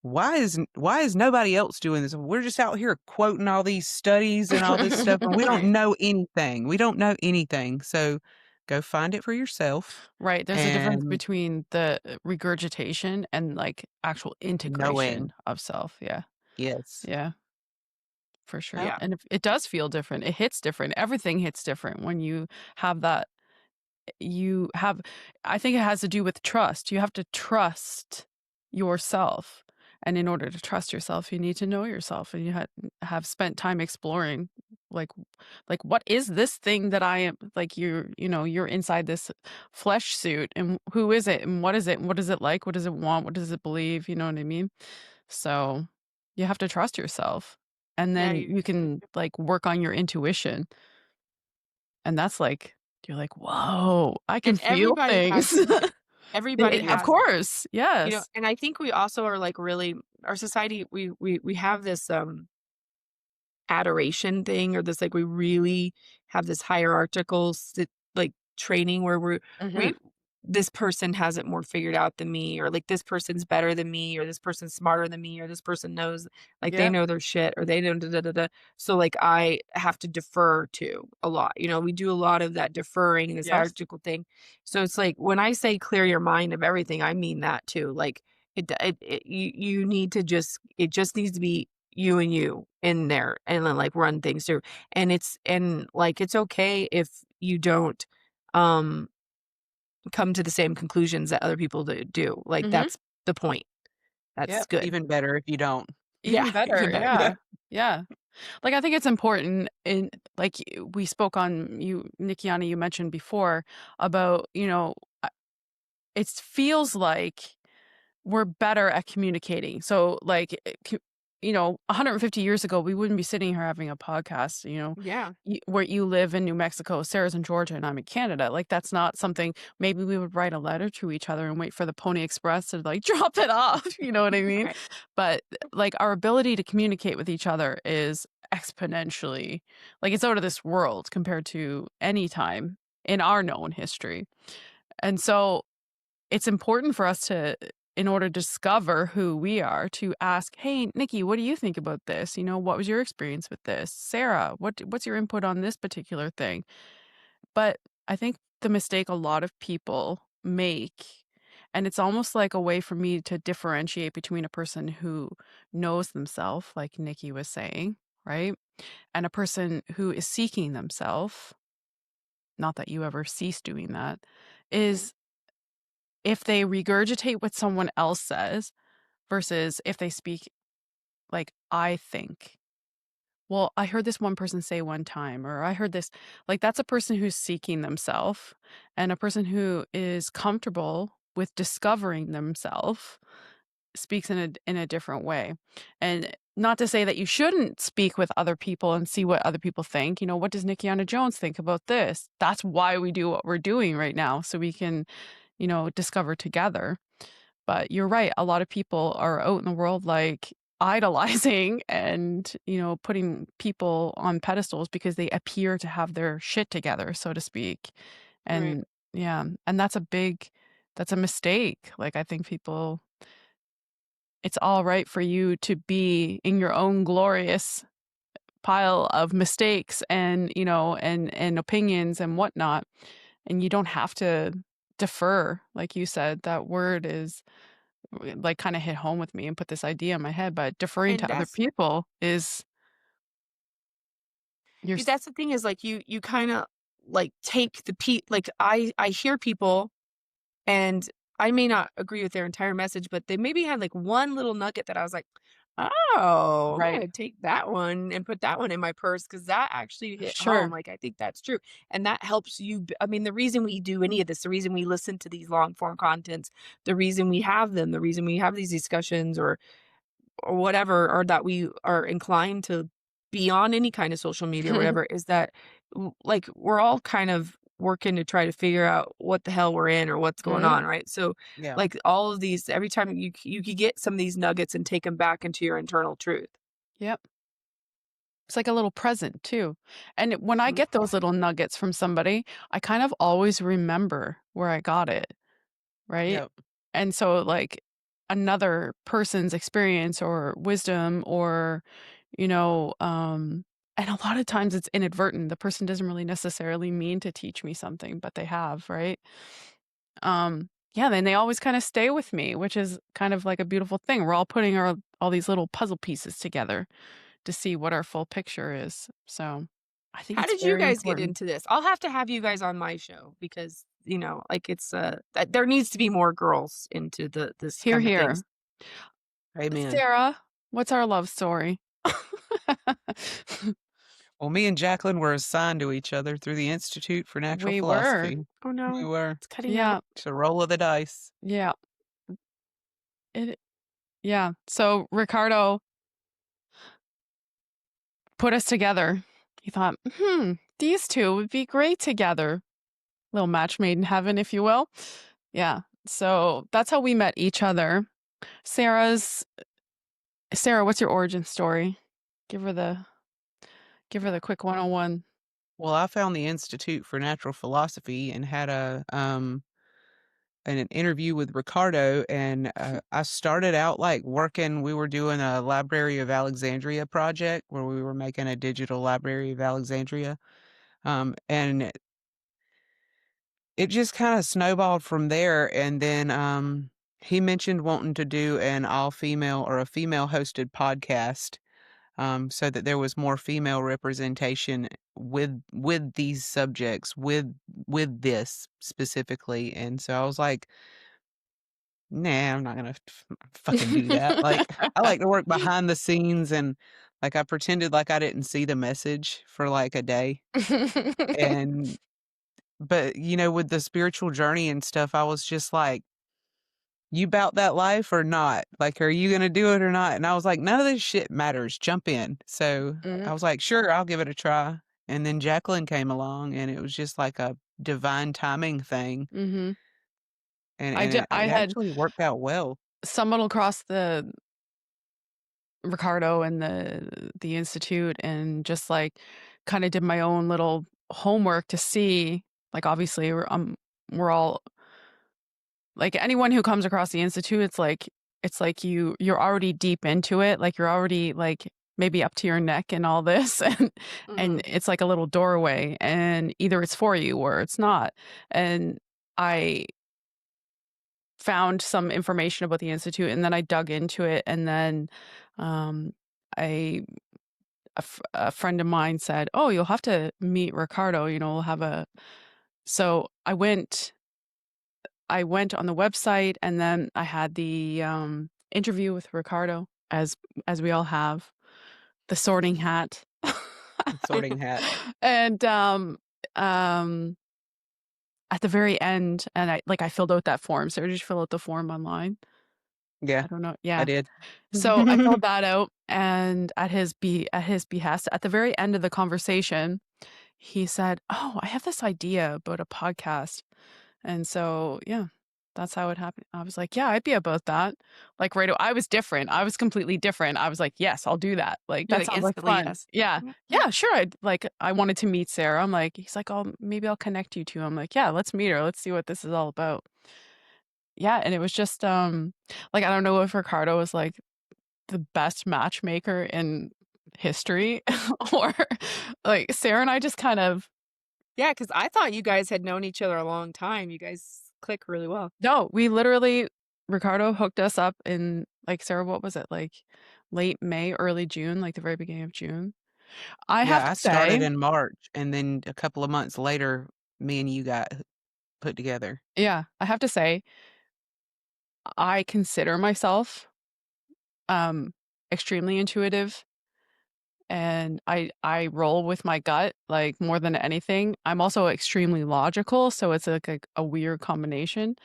why is nobody else doing this? We're just out here quoting all these studies and all this stuff, and we don't Right. know anything. We don't know anything. So go find it for yourself Right, there's a difference and between the regurgitation and, like, actual knowing. integration of self, yeah. Yes. Yeah, for sure, Well, Yeah. and if it does feel different, it hits different, everything hits different when you have that you have I think it has to do with trust. You have to trust yourself, and in order to trust yourself, you need to know yourself, and you have spent time exploring, like what is this thing that I am like, you're inside this flesh suit, and who is it, and what is it, and what is it like, what does it want, what does it believe, you know what I mean? So, you have to trust yourself, and Yeah, then you you can, like, work on your intuition. And that's like you're like, "Whoa, I can and feel things." everybody Of has it. course, yes. And I think we also are, like, really our society, we have this, adoration thing or this, like, we really have this hierarchical like, training where Mhm. we this person has it more figured out than me, or, like, this person's better than me, or this person's smarter than me, or this person knows like, they Yep. know their shit, or they know da da da da. So, like, I have to defer to a lot, we do a lot of that deferring and this Yes. hierarchical thing. So, it's like, when I say clear your mind of everything, I mean that too, like, you need to just it just needs to be you and you in there and then, like, run things through. Like, it's okay if you don't, um, come to the same conclusions that other people do. Like, Mhm. that's the point. That's Yep. good. even better if you don't. Yeah, Even better, even better. Yeah. yeah. Yeah. Like, I think it's important in like, we spoke on Nikkiana, you mentioned before about, it feels like we're better at communicating. So, like, 150 years ago, we wouldn't be sitting here having a podcast, Yeah, where you live in New Mexico, Sarah's in Georgia, and I'm in Canada. Like, that's not something maybe we would write a letter to each other and wait for the Pony Express to, like, drop it off. You know what I mean? right, But, like, our ability to communicate with each other is exponentially, like, it's out of this world compared to any time in our known history. And so it's important for us to in order to discover who we are, to ask, "Hey, Nikki, what do you think about this? What was your experience with this? Sarah, what's your input on this particular thing?" But I think the mistake a lot of people make, and it's almost like a way for me to differentiate between a person who knows themselves, like Nikki was saying, right? And a person who is seeking themselves, not that you ever cease doing that, mhm, is if they regurgitate what someone else says versus if they speak like, "I think." "Well, I heard this one person say one time," or "I heard this," like, that's a person who's seeking themselves, and a person who is comfortable with discovering themselves speaks in a different way. And not to say that you shouldn't speak with other people and see what other people think. "What does Nikkiana Jones think about this?" That's why we do what we're doing right now, so we can, discover together. But you're right, a lot of people are out in the world, like, idolizing and, putting people on pedestals because they appear to have their shit together, so to speak. right. And yeah, and that's a mistake. Like, I think people it's alright for you to be in your own glorious pile of mistakes and, and opinions and whatnot, and you don't have to defer, like you said, that word is like kind of hit home with me and put this idea in my head. But deferring And to other people is you're that's the thing is like you kind of like take like I hear people and I may not agree with their entire message, but they maybe had like one little nugget that I was like, oh, I'm right. gonna take that one and put that one in my purse because that actually hit home. Sure. Like I think that's true, and that helps you. I mean, the reason we do any of this, the reason we listen to these long form contents, the reason we have them, the reason we have these discussions, or whatever, or that we are inclined to be on any kind of social media or whatever, is that like we're all kind of working to try to figure out what the hell we're in or what's going Mhm. on, right? So Yeah. like all of these, every time you could get some of these nuggets and take them back into your internal truth. Yep. It's like a little present too. And when I Mhm. get those little nuggets from somebody, I kind of always remember where I got it, right? Yep. And so like another person's experience or wisdom or you know, and a lot of times it's inadvertent. The person doesn't really necessarily mean to teach me something, but they have, right? Yeah, then they always kind of stay with me, which is kind of like a beautiful thing. We're all putting our all these little puzzle pieces together to see what our full picture is. So I think How it's did you very guys get important. into this? I'll have you guys on my show because like it's there needs to be more girls into this Here, kind of things. here. Amen. Sarah, what's our love story? Well, me and Jacqueline were assigned to each other through the Institute for Natural We were. Philosophy. Oh We no, were. it's cutting out. Yeah, It's a roll of the dice. yeah. It yeah. So Ricardo put us together. He thought, these two would be great together. Little match made in heaven, if you will. Yeah. So that's how we met each other. Sarah, what's your origin story? Give her the quick 101. Well, I found the Institute for Natural Philosophy and had an interview with Ricardo, and I started out like working. We were doing a Library of Alexandria project where we were making a digital Library of Alexandria, and it just kind of snowballed from there. And then he mentioned wanting to do an all female or a female hosted podcast, so that there was more female representation with these subjects, with this specifically. And so I was like, nah, I'm not gonna fucking do that. Like, I like to work behind the scenes, and like I pretended like I didn't see the message for like a day. And but with the spiritual journey and stuff, I was just like, you bout that life or not? Like, are you gonna do it or not? And I was like, none of this shit matters. Jump in. So Mhm, I was like, sure, I'll give it a try. And then Jacqueline came along, and it was just like a divine timing thing, mhm. and it, I it had actually worked out well. stumbled across the Ricardo and the institute and just like kind of did my own little homework to see like obviously we're all like anyone who comes across the institute it's like you're already deep into it like you're already like maybe up to your neck in all this and Mhm. it's like a little doorway and either it's for you or it's not and I found some information about the institute and then I dug into it and then um I a friend of mine said, "Oh, you'll have to meet Ricardo, we'll have a." So I went on the website and then I had the interview with Ricardo as we all have the sorting hat. Sorting hat. And um at the very end and I filled out that form. So did you fill out the form online? Yeah, I don't know. I Yeah. did. So I filled that out and at his behest at the very end of the conversation he said, "Oh, I have this idea about a podcast." And so, yeah, that's how it happened. I was like, "Yeah, I'd be about that." Like I was different. I was completely different. I was like, "Yes, I'll do that." Like You're that like sounds like instantly fun. yes. Yeah. Yep, yep. Yeah, sure. I wanted to meet Sarah. I'm like, he's like, "Oh, maybe I'll connect you to." I'm like, "Yeah, let's meet her. Let's see what this is all about." Yeah, and it was just like I don't know if Ricardo was like the best matchmaker in history or like Sarah and I just kind of Yeah, because I thought you guys had known each other a long time. You guys click really well. no, we literally Ricardo hooked us up in, like, Sarah, what was it? Like, late May, early June, like, the very beginning of June. I have Yeah, to I say started in March, and then a couple of months later, me and you got put together. yeah, I have to say, I consider myself, um, extremely intuitive, and I roll with my gut, like, more than anything. I'm also extremely logical, so it's, like, a weird combination.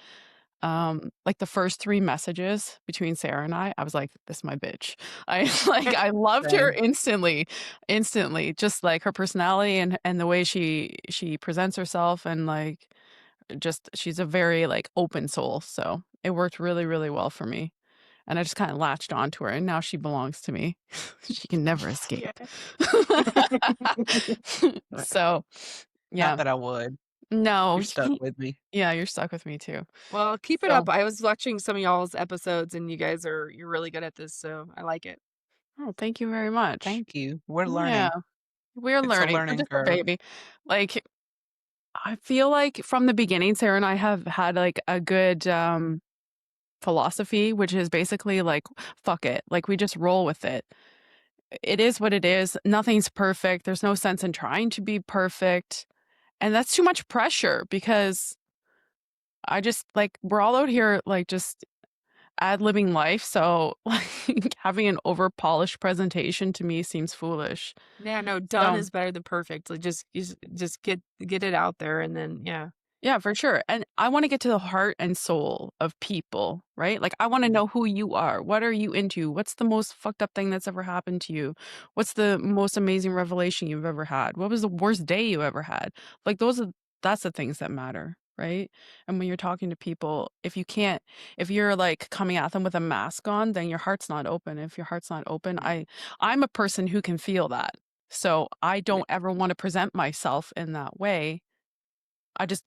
Like, the first 3 messages between Sarah and I was like, "This my bitch." I like, I loved her Same. instantly, just, like, her personality and the way she presents herself and, like, just she's a very, like, open soul, so it worked really, really well for me, and I just kinda latched onto her, and now she belongs to me. She can never Yeah. escape. So, Not yeah. that I would. No, You're stuck with me. yeah, you're stuck with me too. Well, keep it So, up. I was watching some of y'all's episodes, and you're really good at this, so I like it. oh, thank you very much. Thank you. We're Yeah, learning. we're It's a learning. We're learning just a curve. baby. Like, I feel like from the beginning, Sarah and I have had, like, a good, philosophy, which is basically like, "Fuck it." Like, we just roll with it. It is what it is. Nothing's perfect. There's no sense in trying to be perfect, and that's too much pressure because I just like, we're all out here, like, just ad-libbing life, so, like, having an over-polished presentation to me seems foolish. Yeah, no, done So is better than perfect. Like, just get it out there, and then yeah. yeah, for sure, and I wanna get to the heart and soul of people, right? Like, I wanna Mhm. know who you are. What are you into? What's the most fucked up thing that's ever happened to you? What's the most amazing revelation you've ever had? What was the worst day you ever had? Like, that's the things that matter, right? And when you're talking to people, if you're, like, coming at them with a mask on, then your heart's not open. If your heart's not open, Mm. I'm a person who can feel that. So, I Yeah. don't ever wanna present myself in that way. I just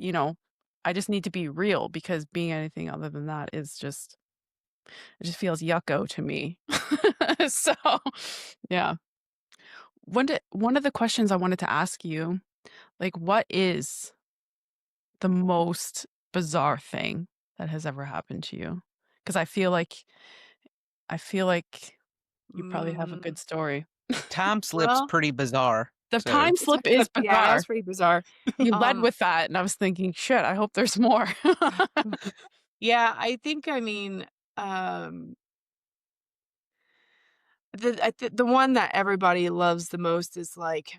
you know, I just need to be real because being anything other than that is just it just feels yucko to me. So, yeah. One of the questions I wanted to ask you, like, what is the most bizarre thing that has ever happened to you? Because I feel like you probably have a Mm, good story. Time slip's well, pretty bizarre. The So time slip is yeah, bizarre. that's pretty bizarre. You led Um, with that, and I was thinking, "Shit, I hope there's more." yeah, I think, I mean, um, the one that everybody loves the most is, like,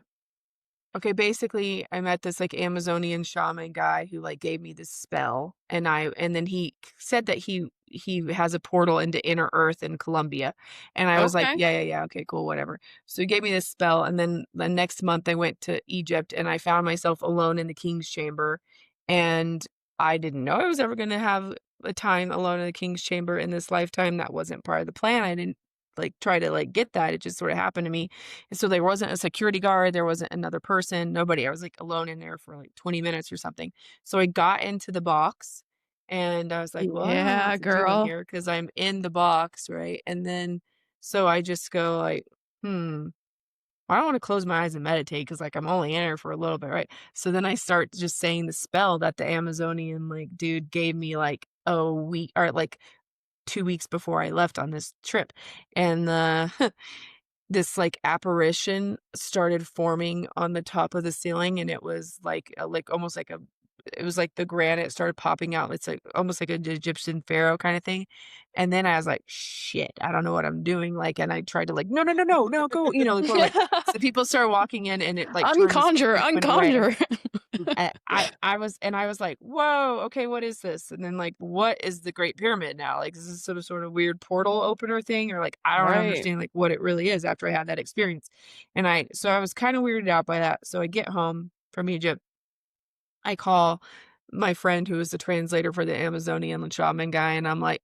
okay, basically, I met this, like, Amazonian shaman guy who, like, gave me this spell, and then he said that he has a portal into inner earth in Colombia, and I was like, Okay. "Yeah, yeah, yeah, okay, cool, whatever." So he gave me this spell, and then the next month, I went to Egypt, and I found myself alone in the king's chamber, and I didn't know I was ever gonna have a time alone in the king's chamber in this lifetime. That wasn't part of the plan. I didn't, like, try to, like, get that. It just sorta happened to me. And so there wasn't a security guard, there wasn't another person, nobody. I was, like, alone in there for, like, 20 minutes or something. So I got into the box, and I was like, "Well, I don't know what Yeah, to do in girl. here because 'cause I'm in the box," right? And then so I just go like, "Hmm, I don't wanna close my eyes and meditate because, like, I'm only in here for a little bit," right? So then I start just saying the spell that the Amazonian, like, dude gave me, like, a week or, like, 2 weeks before I left on this trip, and the this, like, apparition started forming on the top of the ceiling, and it was like, almost like a it was like the granite started popping out. It's like almost like an Egyptian pharaoh kinda thing, and then I was like, "Shit, I don't know what I'm doing," like, and I tried to like, "No, no, no, no, no, go," like, going like so people started walking in, and it, like, turned this Unconjure, creep went away. unconjure. I was like, "Whoa, okay, what is this?" And then, like, "What is the Great Pyramid now?" Like, is this some sort of weird portal opener thing? Or, like, I don't Right. understand, like, what it really is after I had that experience. So I was kinda weirded out by that. So I get home from Egypt, I call my friend who is the translator for the Amazonian shaman guy, and I'm like,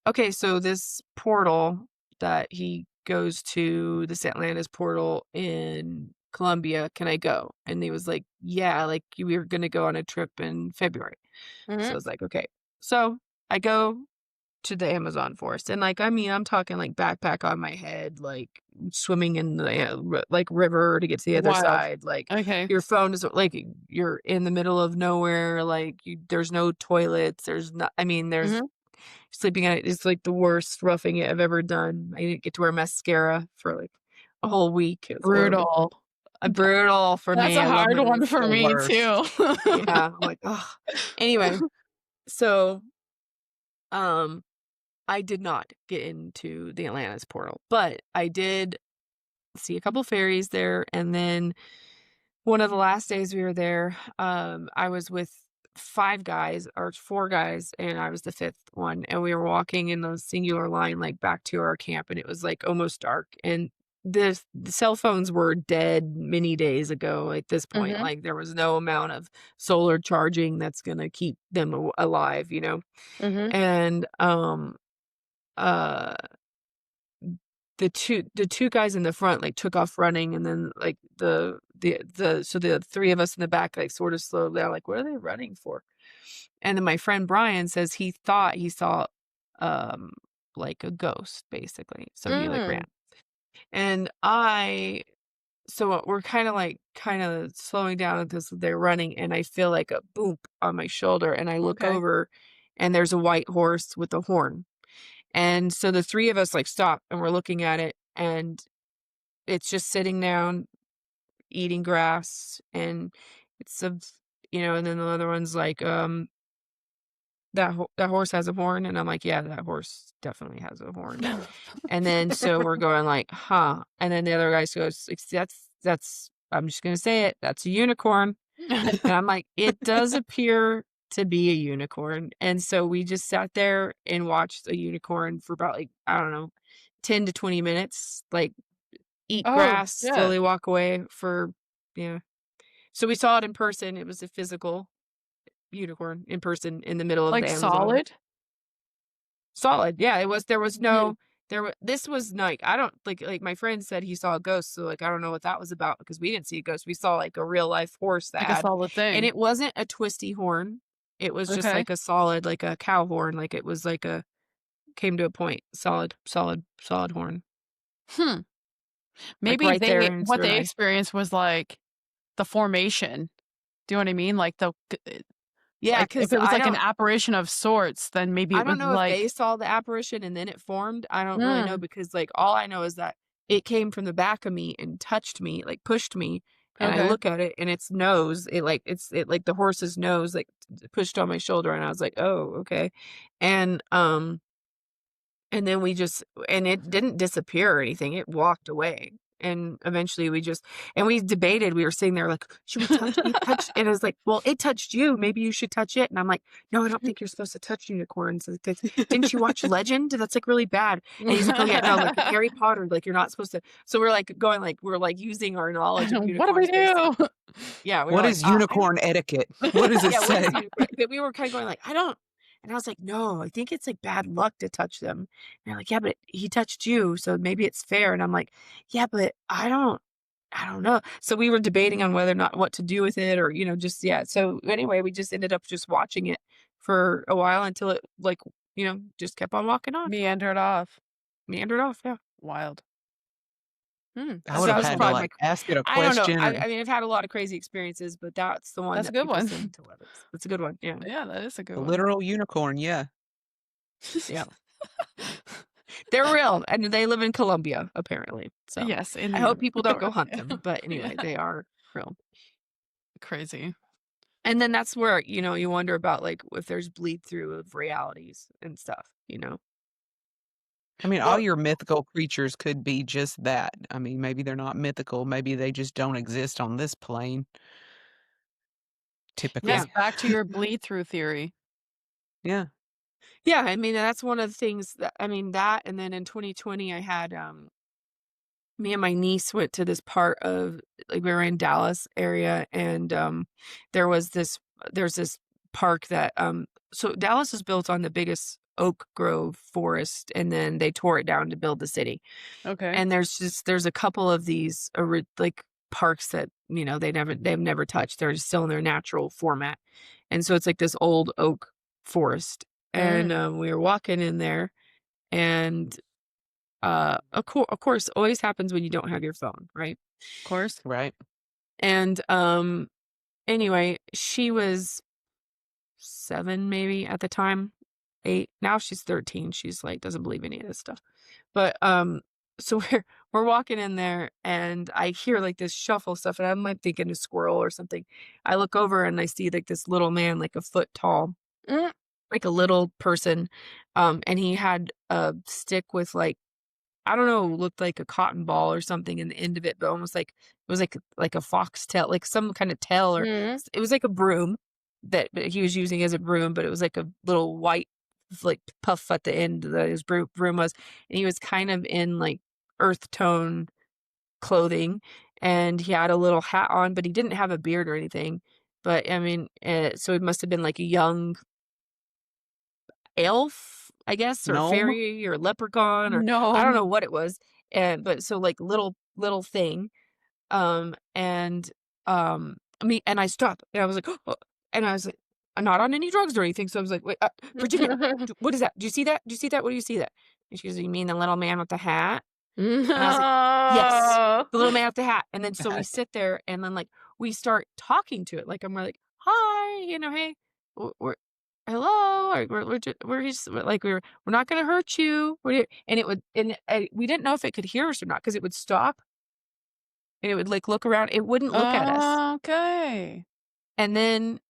"Okay, so this portal that he goes to, this Atlantis portal in Colombia, can I go?" And he was like, "Yeah, like, we were gonna go on a trip in February." So I Mhm. was like, "Okay." So I go to the Amazon forest, and, like, I mean, I'm talking, like, backpack on my head, like, swimming in the, like, river to get to the other Wild. side, like, Okay. your phone is like, you're in the middle of nowhere, like, there's no toilets, there's not I mean, there's Mhm. sleeping at it is like the worst roughing it I've ever done. I didn't get to wear mascara for like a whole week. It was horrible. Brutal. Brutal for That's me. a I love hard my one for The me mascara. worst. too. Yeah, I'm like, oh. Anyway, so I did not get into the Atlantis portal, but I did see a couple fairies there. And then one of the last days we were there, I was with 5 guys or 4 guys, and I was the 5th one. And we were walking in a singular line, like back to our camp, and it was like almost dark. And the cell phones were dead many days ago at this point. Mhm. Like there was no amount of solar charging that's gonna keep them alive, you know? Mhm. And uh the two guys in the front like took off running, and then like the 3 of us in the back like sort of slowed down, like what are they running for? And then my friend Brian says he thought he saw um like a ghost basically, so he like ran. Mm. And we're kind of slowing down because they're running, and I feel like a boop on my shoulder, and I look Okay. over, and there's a white horse with a horn. And so the 3 of us, like, stop, and we're looking at it, and it's just sitting down, eating grass, and it's and then the other one's like, that horse has a horn?" And I'm like, "Yeah, that horse definitely has a horn." And then so we're going like, "Huh." And then the other guy goes, "That's I'm just gonna say it, that's a unicorn." And I'm like, "It does appear to be a unicorn." And so we just sat there and watched a unicorn for about, like, I don't know, 10 to 20 minutes, like, eat Oh, grass, yeah. slowly walk away for yeah. So we saw it in person. It was a physical unicorn in person in the middle of the Like Amazon. solid? Solid. Yeah, it was there was Mhm. no this was like I don't like my friend said he saw a ghost, so like I don't know what that was about because we didn't see a ghost. We saw like a real life horse that Like a had solid and thing. it wasn't a twisty horn. It was just Okay. like a solid like a cow horn, like it was like a came to a point, solid horn. Hmm. Like Maybe right there they in its what rear they eye. experienced was like the formation. Do you know what I mean? Yeah, Like if cuz it was like an apparition of sorts, then maybe I it don't was know if like they saw the apparition and then it formed. I don't really know mm, because, like, all I know is that it came from the back of me and touched me, like, pushed me, and I okay. look at it and its nose, it like the horse's nose, like, pushed on my shoulder, and I was like, "Oh, okay." And, and then we just and it didn't disappear or anything, it walked away, and eventually we debated, we were sitting there like, "Should we touch it? Touch" and I was like, "Well, it touched you, maybe you should touch it," and I'm like, "No, I don't think you're supposed to touch unicorns, like, that's didn't you watch Legend? That's, like, really bad," and he's like, "Oh, yeah, no, like, Harry Potter, like, you're not supposed to" so we're, like, going, like we're, like, using our knowledge of What do we unicorns based on do? yeah, we were What like, is I don't unicorn etiquette? What does it yeah, what is say? unicorn? But we were kinda going like, "I don't" and I was like, "No, I think it's, like, bad luck to touch them." And they're like, "Yeah, but he touched you, so maybe it's fair." And I'm like, "Yeah, but I don't know." So we were debating on whether or not what to do with it or, just yeah. So anyway, we just ended up just watching it for a while until it, like, just kept on walking on. Meandered off. Meandered off, yeah. Wild. I That's would So have that was had to, interesting. probably my like, ask it a I don't know. question or I mean, I've had a lot of crazy experiences, but that's the one That's a that good people one. seem to love. It's a good one, yeah. Yeah, that is a good a one. literal unicorn, yeah. Yeah. They're real, and they live in Colombia, apparently, so Yes, in I the hope people don't go universe. hunt them, but anyway, they are real. Crazy. And then that's where, you wonder about, like, if there's bleed through of realities and stuff, you know? I mean, all Well your mythical creatures could be just that. I mean, maybe they're not mythical, maybe they just don't exist on this plane, Yes, yeah. typically. back to your bleed through theory. Yeah. Yeah, I mean, that's one of the things that I mean, that and then in 2020, I had, me and my niece went to this part of like, we were in Dallas area, and, there's this park that, so Dallas is built on the biggest oak grove forest, and then they tore it down to build the city. Okay. And there's a couple of these like parks that, they've never touched. They're just still in their natural format. And so it's like this old oak forest. And Mm, we were walking in there, and of course always happens when you don't have your phone, right? of course. Right. And anyway, she was 7 maybe at the time. 8. Now she's 13. She's like, doesn't believe any of this stuff. But, so we're walking in there and I hear like this shuffle stuff and I'm like thinking a squirrel or something. I look over and I see like this little man, like a foot tall, Mm. like a little person. And he had a stick with like, I don't know, looked like a cotton ball or something in the end of it, but almost like it was like a foxtail, like some kind of tail, or Mm. it was like a broom that he was using as a broom, but it was like a little white like puff at the end that his broom was, and he was kind of in like earth tone clothing, and he had a little hat on, but he didn't have a beard or anything. But I mean, so it must have been like a young elf, I guess, or Gnome? fairy or leprechaun, or I don't No. know what it was. And but so like little thing. And I mean, and I stopped and I was like, "Oh," and I was like, I'm not on any drugs or anything. So I was like, wait, Virginia, what is that? Do you see that? Do you see that? What do you see that? And she goes, you mean the little man with the hat? And I was like, yes, No. the little man with the hat. And then so we sit there and then like we start talking to it. Like I'm like, hi, hey, we're hello, we're not gonna hurt you. And it would we didn't know if it could hear us or not because it would stop and it would like look around. It wouldn't look at us. Okay. And then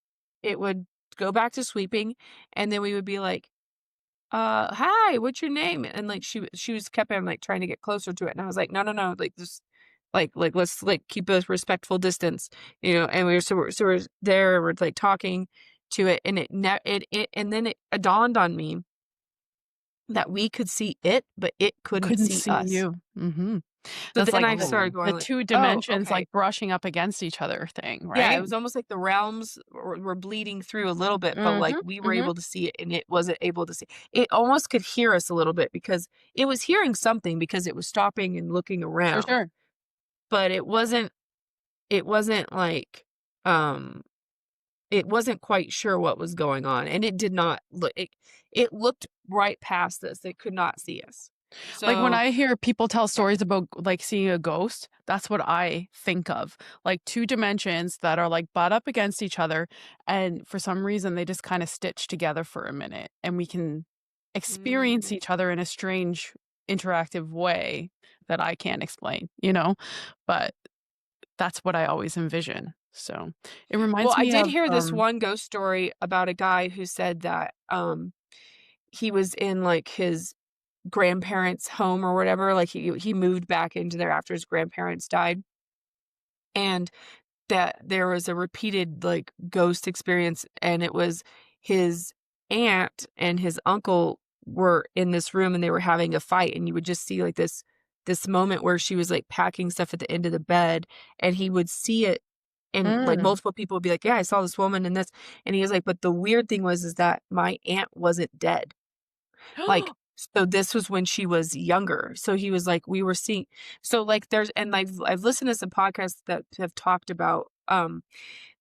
it would go back to sweeping, and then we would be like, hi, what's your name?" And, like, she was kept on, like, trying to get closer to it, and I was like, "No, no, no, like, just let's, like, keep a respectful distance," and we're there, we're, like, talking to it, and and then it dawned on me that we could see it, but it couldn't Couldn't see see us. you. Mhm. So That's then like I Oh. started going the like, 2 "Oh, dimensions, okay." like, brushing up against each other thing, Yeah, it right? was almost like the realms were bleeding through a little bit, but, like, Mhm, we were mhm. able to see it, and it wasn't able to see it almost could hear us a little bit because it was hearing something because it was stopping and looking Sure, around, sure. but it wasn't like, um it wasn't quite sure what was going on, and it did not look it looked right past us, it could not see us. Like, when So I hear people tell stories about, like, seeing a ghost, that's what I think of. Like, 2 dimensions that are, like, butt up against each other, and for some reason, they just kinda stitch together for a minute, and we can experience mm. each other in a strange, interactive way that I can't explain, you know? But that's what I always envision. So, it Well, reminds I me did of, hear this one ghost story about a guy who said that, he was in, like, his grandparents' home or whatever, like, he moved back into there after his grandparents died, and that there was a repeated, like, ghost experience, and it was his aunt and his uncle were in this room, and they were having a fight, and you would just see, like, this moment where she was, like, packing stuff at the end of the bed, and he would see it, and, like, mm. multiple people would be like, "Yeah, I saw this woman and this," and he was like, "But the weird thing was is that my aunt wasn't dead." Like, so this was when she was younger. So he was like, we were seeing so, like, there's and I've listened to some podcasts that have talked about,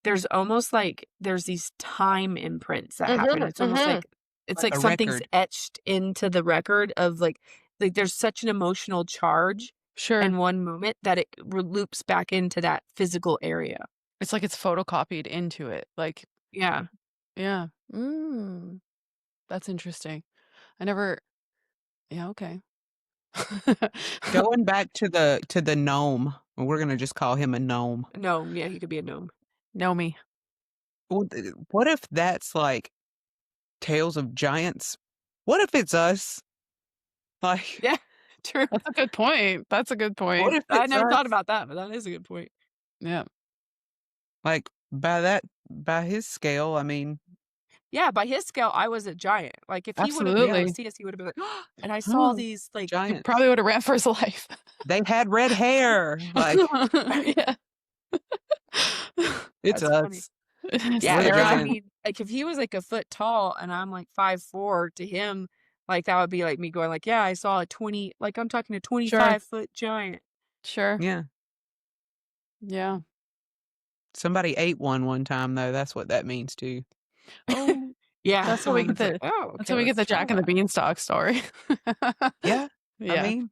there's almost like there's these time imprints that happen. Mhm, It's almost mhm. like it's Like like a something's record. etched into the record of, like, there's such an emotional charge Sure. in one moment that it loops back into that physical area. It's like it's photocopied into it, like Yeah. yeah. Mm, that's interesting. I never yeah, okay. Going back to the gnome, we're gonna just call him a gnome. No, yeah, he could be a gnome. Know me. What if that's like Tales of Giants? What if it's us? Like, Yeah, true. That's a good point. That's a good what point. if I it's never thought us? about that, but that is a good point. Yeah, Like, by his scale, I mean, Yeah, by his scale, I was a giant. Like, if he would have been able yeah, to absolutely. see us, he would have been like, and I saw Huh. these, like He giants. probably would have ran for his life. They had red hair. Like, Yeah. it's that's funny. us. Yeah, We're the no, I Sarah. giants. mean, like, if he was, like, a foot tall and I'm, like, 5'4", to him, like, that would be like me going like, "Yeah, I saw a 20" like, I'm talking a Sure, 25-foot giant. sure. Yeah. Yeah. Somebody ate one time, though. That's what that means too. Oh, Yeah, that's how we someone get was like, the "Oh, that's okay, how we get let's the try Jack and the that." Beanstalk story. Yeah. I Yeah, mean,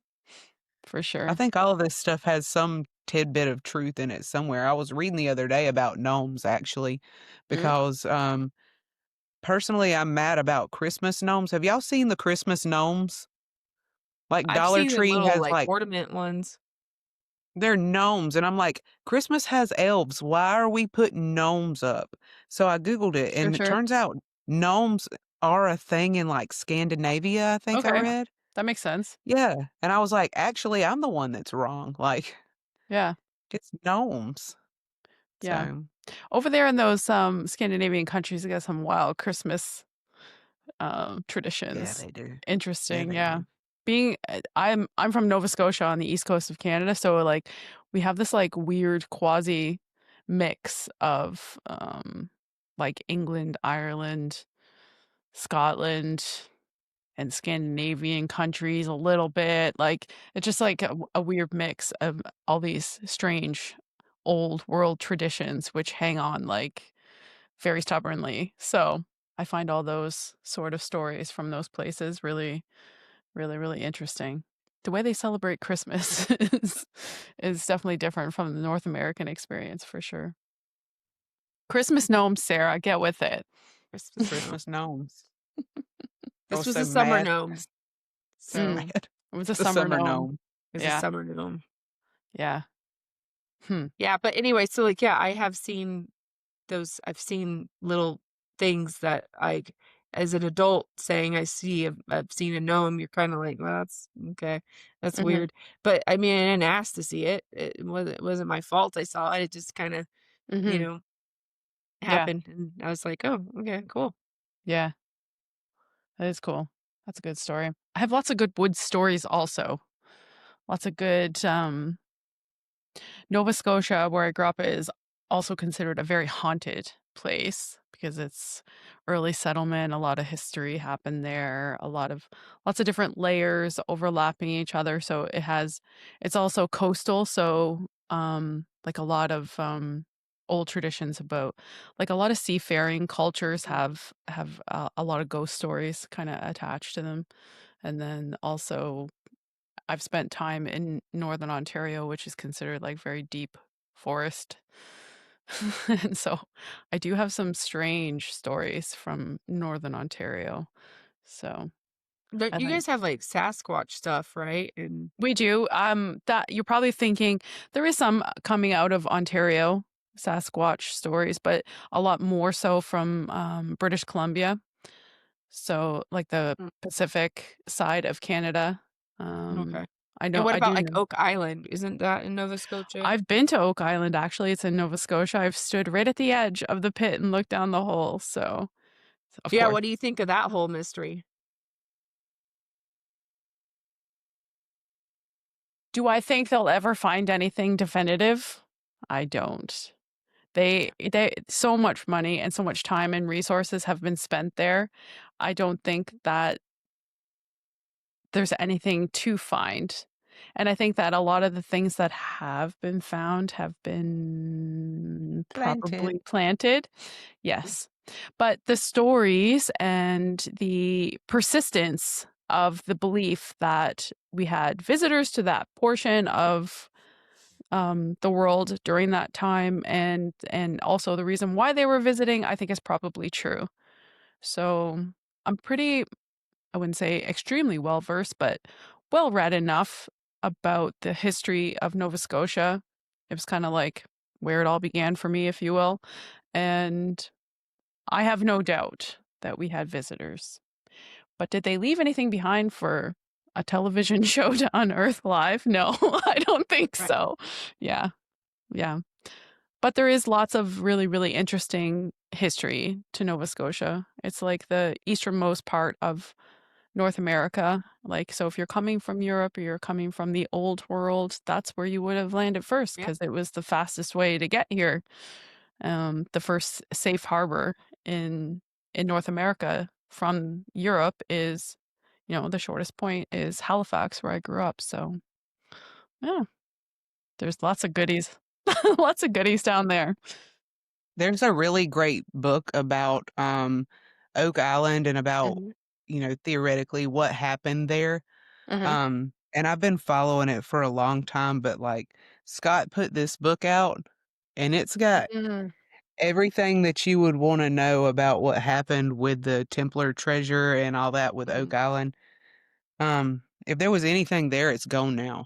for I sure. think all of this stuff has some tidbit of truth in it somewhere. I was reading the other day about gnomes actually, Mm, because personally, I'm mad about Christmas gnomes. Have y'all seen the Christmas gnomes? Like, I've Dollar seen the Tree little, has, like, like ornament ones. they're gnomes, and I'm like, "Christmas has elves, why are we putting gnomes up?" So I Googled it, Sure, and it sure. turns out gnomes are a thing in, like, Scandinavia, I think I Okay, read. that makes sense. Yeah, and I was like, "Actually, I'm the one that's wrong, like, Yeah, it's gnomes." yeah. So, Over there in those, Scandinavian countries, they got some wild Christmas, yeah, traditions. they do. Yeah, Interesting, they yeah. do. I'm from Nova Scotia on the east coast of Canada, so, like, we have this, like, weird quasi mix of, like, England, Ireland, Scotland, and Scandinavian countries a little bit, like, it's just, like, a weird mix of all these strange old world traditions which hang on, like, very stubbornly, so I find all those sort of stories from those places really, really, really interesting. The way they celebrate Christmas is definitely different from the North American experience for sure. Christmas gnomes, Sarah, get with it. Christmas gnome. Christmas gnomes. I This was was so a summer mad, gnome, so so Mm, mad. it was a The summer summer gnome. gnome. it's a Yeah, summer gnome. yeah. Hmm, Yeah, but anyway, so, like, yeah, I have seen I've seen little things that as an adult saying I've seen a gnome, you're kinda like, "Well, that's okay. That's mhm, weird." But, I mean, I didn't ask to see it. It wasn't my fault I saw it. It just kinda, you mhm. know, Yeah, happened, and I was like, "Oh, okay, cool." yeah, that is cool. That's a good story. I have lots of good wood stories also. Lots of good, Nova Scotia, where I grew up, is also considered a very haunted place because it's early settlement, a lot of history happened there, lots of different layers overlapping each other, so it's also coastal, so, like, a lot of, old traditions about like, a lot of seafaring cultures Mm. have a lot of ghost stories kinda attached to them, and then also I've spent time in Northern Ontario, which is considered, like, very deep forest. And so I do have some strange stories from Northern Ontario. So But I you like guys have, like, Sasquatch stuff, right? And we do, that you're probably thinking there is some coming out of Ontario, Sasquatch stories, but a lot more so from, British Columbia. So, like, the mm, Pacific side of Canada. okay. Um, And what I about, do like, know. Oak Island? Isn't that in Nova Scotia? I've been to Oak Island, actually, it's in Nova Scotia. I've stood right at the edge of the pit and looked down the hole, so, of Yeah, course. what do you think of that whole mystery? Do I think they'll ever find anything definitive? I don't. They so much money and so much time and resources have been spent there. I don't think that there's anything to find. And I think that a lot of the things that have been found have been Planted. probably planted. Yes. But the stories and the persistence of the belief that we had visitors to that portion of the world during that time and also the reason why they were visiting, I think is probably true. So I'm pretty I wouldn't say extremely well versed, but well read enough about the history of Nova Scotia. It was kind of like where it all began for me, if you will. And I have no doubt that we had visitors. But did they leave anything behind for a television show to unearth live? No, I don't think Right. so. Yeah, yeah. But there is lots of really, really interesting history to Nova Scotia. It's like the easternmost part of North America. Like, so if you're coming from Europe or you're coming from the old world, that's where you would have landed first Yep. because it was the fastest way to get here. The first safe harbor in North America from Europe is, the shortest point is Halifax, where I grew up. So yeah, there's lots of goodies, lots of goodies down there. There's a really great book about, Oak Island and about, Mhm, theoretically what happened there. mhm, And I've been following it for a long time, but, like, Scott put this book out, and it's got mhm. everything that you would wanna know about what happened with the Templar treasure and all that with Oak Mhm. Island, if there was anything there, it's gone now.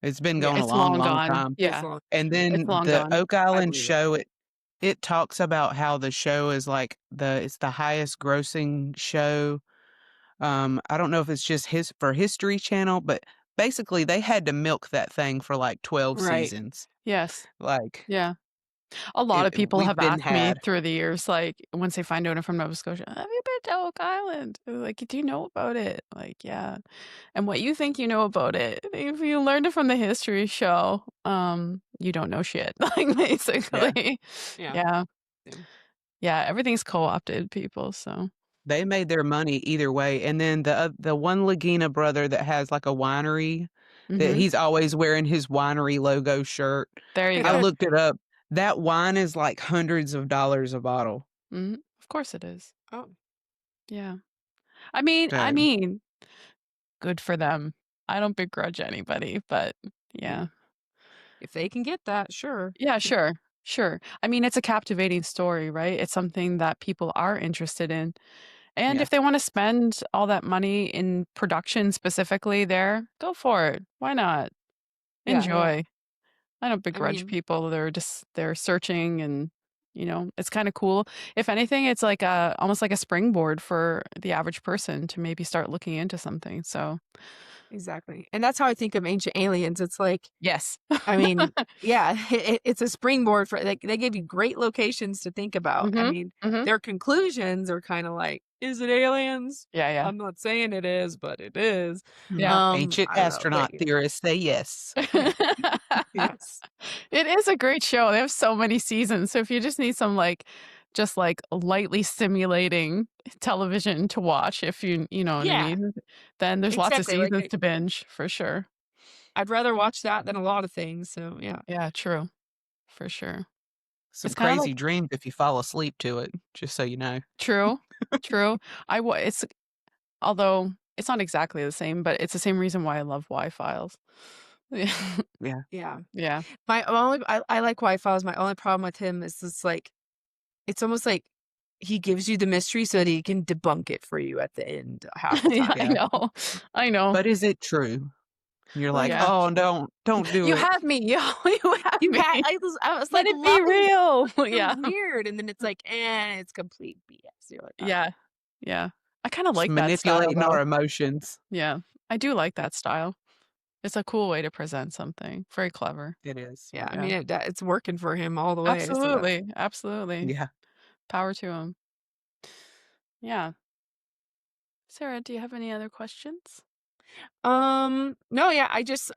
It's been Yeah, gone a It's long, long long gone. time. it's Yeah, long. And it's then long the gone. Oak I Island believe it. show, it talks about how the show is like it's the highest grossing show. I don't know if it's just for History Channel, but basically they had to milk that thing for like 12 Right. seasons. Yes. Like Yeah. A lot of people we've have been asked me had. through the years, like, once they find out I'm from Nova Scotia, "Have you been to Oak Island?" They're like, "Do you know about it?" Like, "Yeah." And what you think you know about it, if you learned it from the history show, you don't know shit, like, Yeah. basically. Yeah. Yeah. Yeah. Yeah, everything's co-opted, people, so They made their money either way, and then the one Lagina brother that has, like, a winery, that Mhm. he's always wearing his winery logo shirt. There you I go. looked it up. That wine is, like, hundreds of dollars a bottle. Mhm. Of course it is. Oh, Yeah. I mean, good for them. I don't begrudge anybody, but yeah. yeah. If they can get that, sure. Yeah, sure. Sure. I mean, it's a captivating story, right? It's something that people are interested in. And Yeah. if they want to spend all that money in production specifically there, go for it. Why not? Yeah. Enjoy. I don't I begrudge mean, people. They're searching and it's kind of cool. If anything, it's like a almost like a springboard for the average person to maybe start looking into something. So, exactly. And that's how I think of Ancient Aliens. It's like, yes. I mean, yeah, it's a springboard for like they give you great locations to think about. I Mhm. mean, Mhm. their conclusions are kind of like, is it aliens? Yeah, yeah. I'm not saying it is, but it is. Yeah. Ancient I don't know, but astronaut theorists say yes. yeah, yes, It is a great show. They have so many seasons. So if you just need some just like lightly stimulating television to watch, if you know what I yeah, mean, then there's lots of exactly. Like seasons to binge for sure. I'd rather watch that than a lot of things. So yeah, Yeah, true. For sure. Some It's kind of like crazy dreams if you fall asleep to it, just so you know. true. True. It's although it's not exactly the same, but it's the same reason why I love Y files. Yeah. Yeah. yeah. Yeah. I like Wi-Fi's. My only problem with him is it's like it's almost like he gives you the mystery so that he can debunk it for you at the end half the Yeah, time. I Yeah. know. I know. But is it true? You're like, Like Yeah. "Oh, don't do You it." have me. You have you me. had I was Let like it be loving it. real. It was Yeah. weird, and then it's like, it's complete BS. You're like, all right. Yeah. Yeah. I kinda Just like that style, manipulating though. our emotions. Yeah. I do like that style. It's a cool way to present something. Very clever. It is. Yeah, I Yeah. mean it's working for him all the way. So that's Absolutely. Absolutely. Yeah. Power to him. Yeah. Sarah, do you have any other questions? no, yeah, I just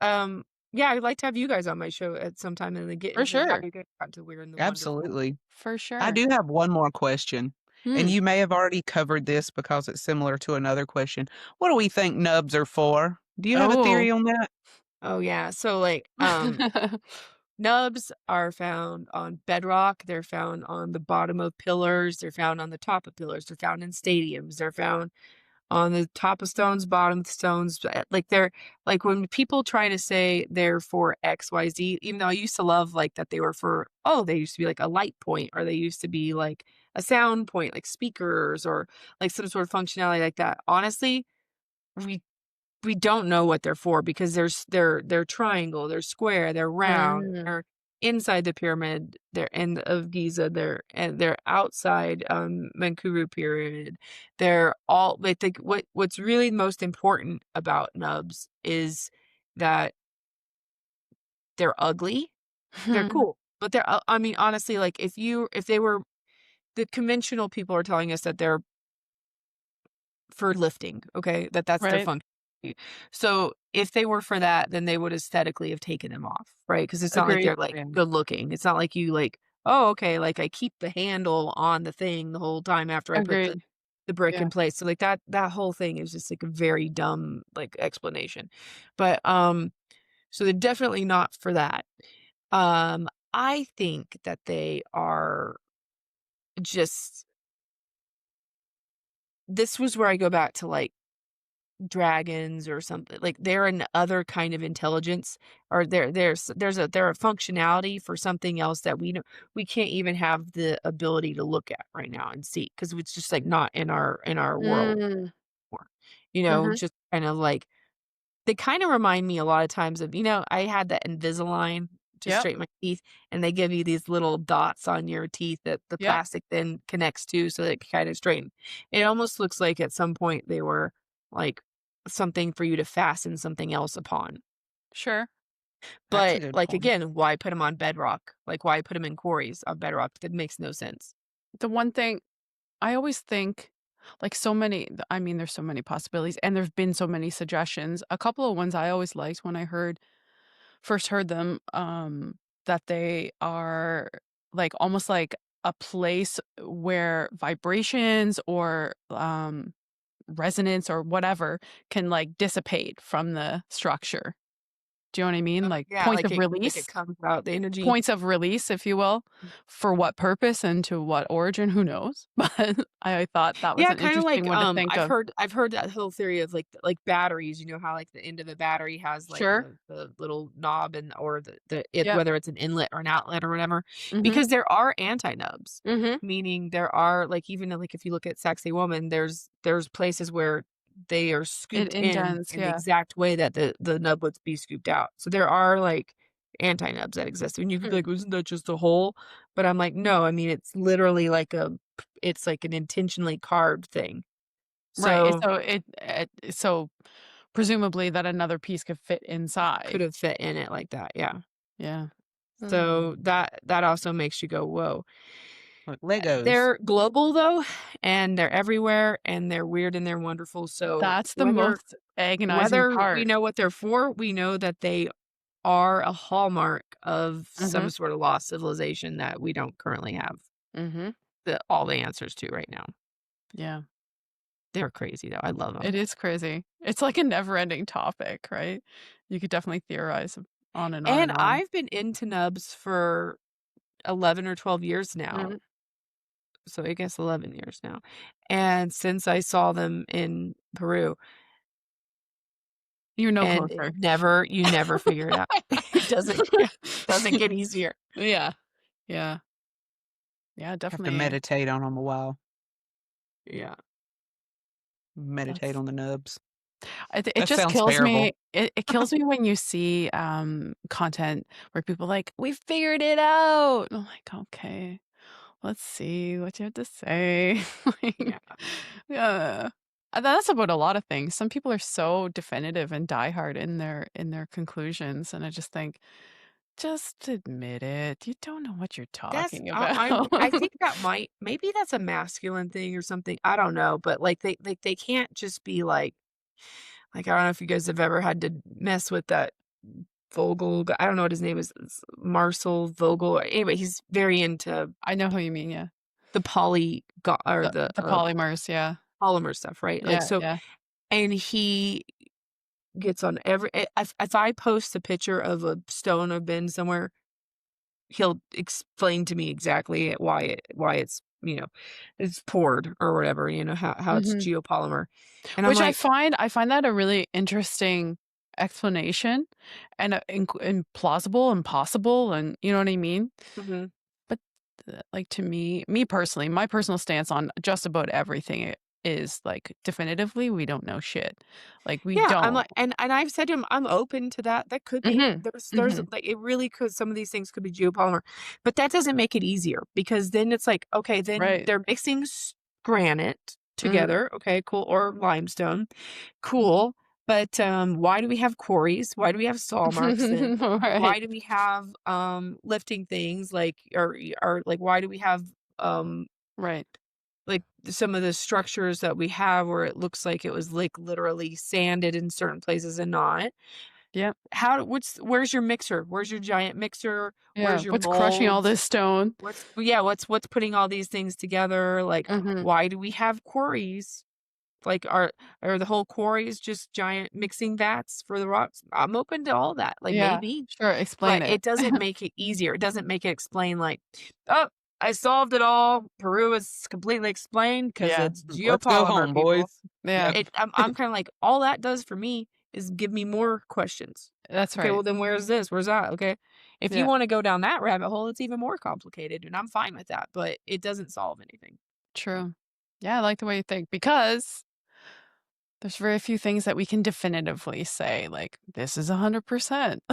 yeah, I'd like to have you guys on my show at some time and then get For into how sure. you get to Weird and the Wonderful. Absolutely. For I sure. do have one more question, and Hmm. you may have already covered this because it's similar to another question. What do we think nubs are for? Do you have a Oh. theory on that? Oh yeah. So like nubs are found on bedrock, they're found on the bottom of pillars, they're found on the top of pillars, they're found in stadiums, they're found on the top of stones, bottom of stones. Like they're like when people try to say they're for XYZ, even though I used to love like that they were for, oh, they used to be like a light point or they used to be like a sound point, like speakers or like some sort of functionality like that. Honestly, we we don't know what they're for because they're triangle, they're square, they're round, Mm. they're inside the pyramid, they're in of Giza, they're outside Mankuru pyramid. They're all like what's really most important about nubs is that they're ugly. They're cool. But I mean honestly like if they were the conventional people are telling us that they're for lifting, okay? That's their Right. function. So, if they were for that, then they would aesthetically have taken them off, right? Because it's not like Agreed. they're, like, Yeah. good looking. It's not like you, like, "Oh, okay, like, I keep the handle on the thing the whole time after I put Agreed. the brick Yeah. in place." So, like, that whole thing is just, like, a very dumb, like, explanation. But, so they're definitely not for that. I think that they are just this was where I go back to, like, dragons or something. Like, they're an other kind of intelligence, or they're a functionality for something else that we can't even have the ability to look at right now and see, because it's just, like, not in our world Mm. anymore. Mhm. Just kind of like they kinda remind me a lot of times of, I had that Invisalign to Yep. straighten my teeth, and they give you these little dots on your teeth that the Yep. plastic then connects to so that it can kinda straighten. It almost looks like at some point they were, like, something for you to fasten something else upon. Sure. That's a But, good like, point. again, why put them on bedrock? Like, why put them in quarries on bedrock? That makes no sense. The one thing I always think, like, I mean, there's so many possibilities, and there've been so many suggestions. A couple of ones I always liked when I first heard them, that they are, like, almost like a place where vibrations or, resonance or whatever can, like, dissipate from the structure. Do you know what I mean? Like, Yeah, like it comes out, the energy. points of release, if you will. For what purpose and to what origin, who knows? But I thought that was Yeah, an kinda interesting like, one to think of. I've heard that whole theory of, like, batteries, how, like, the end of the battery has, like, Sure. the little knob, and or it Yep. whether it's an inlet or an outlet or whatever, Mhm. because there are anti-nubs, Mhm. meaning there are, like, even, like, if you look at Sacsayhuamán, there's places where they are It scooped indents, in the yeah. exact way that the nub would be scooped out. So there are, like, anti-nubs that exist, and you could be Hmm. like, "Isn't that just a hole?" But I'm like, "No, I mean, it's literally like it's like an intentionally carved thing." Right, and So, so presumably that another piece could fit could inside. have fit in it like that, yeah. Yeah. So that also makes you go, "Whoa." Like Legos. They're global though, and they're everywhere, and they're weird and they're wonderful, so That's the most agonizing whether we part. know what they're for, we know that they are a hallmark of some Mhm. sort of lost civilization that we don't currently have Mhm. all the answers to right now. Yeah. They're crazy though, I love It them. is crazy. It's like a never-ending topic, right? You could definitely theorize on and on And and on. I've been into nubs for 11 or 12 years now. Mhm. So I guess 11 years now. And since I saw them in Peru, You're no and closer. you never figure it out. It doesn't get easier. Yeah. Yeah. Yeah, Have to definitely. meditate on them a while. Yeah. Meditate That's on the nubs. it That just sounds kills terrible. me. It kills me when you see, content where people like, "We figured it out." I'm like, "Okay, let's see what you have to say." Like, Yeah. yeah. And that's about a lot of things. Some people are so definitive and diehard in their conclusions, and I just think, "Just admit it. You don't know what you're talking about." I think that maybe that's a masculine thing or something. I don't know, but like they can't just be like I don't know if you guys have ever had to mess with that Vogel guy. I don't know what his name is. It's Marcel Vogel. Anyway, he's very into I know who you mean, yeah. the or The polymers, yeah. polymer stuff, right? Like, Yeah, so, yeah. and he gets on if I post a picture of a stone I've been somewhere, he'll explain to me exactly why it's, it's poured or whatever, how it's Mhm. geopolymer. And I'm Which like, I find that a really interesting explanation and plausible and possible and you know what I mean? mhm. But, like, to me personally, my personal stance on just about everything is, like, definitively, we don't know shit. Like, we Yeah, I'm don't. like, and I've said to him, I'm open to that. That could be. Mhm. There's Mhm. like, it really could, some of these things could be geopolymer, but that doesn't make it easier, because then it's like, okay, then Right. they're mixing granite Mhm. together. Okay, cool. Or limestone. Cool. But why do we have quarries? Why do we have saw marks then? Right. Why do we have lifting things, like, or like, why do we have um Right. like some of the structures that we have where it looks like it was, like, literally sanded in certain places and not? Yep. Where's your mixer? Where's your giant mixer? Yeah. Where's your What's crushing all molds? this stone? What's putting all these things together? Like, Mhm. why do we have quarries? Like, are the whole quarries just giant mixing vats for the rocks? I'm open to all that, like, Yeah. maybe, Sure, but explain it. it doesn't make it easier. It doesn't make it explain like, "Oh, I solved it all. Peru is completely explained because Yeah. it's Let's go geopolymer, home, boys. people." Yeah. I'm kind of like, all that does for me is give me more questions. That's Okay, right. well then where's this? Where's that? Okay. If you Yeah. want to go down that rabbit hole, it's even more complicated, and I'm fine with that, but it doesn't solve anything. True. Yeah, I like the way you think because there's very few things that we can definitively say, like, this is 100%.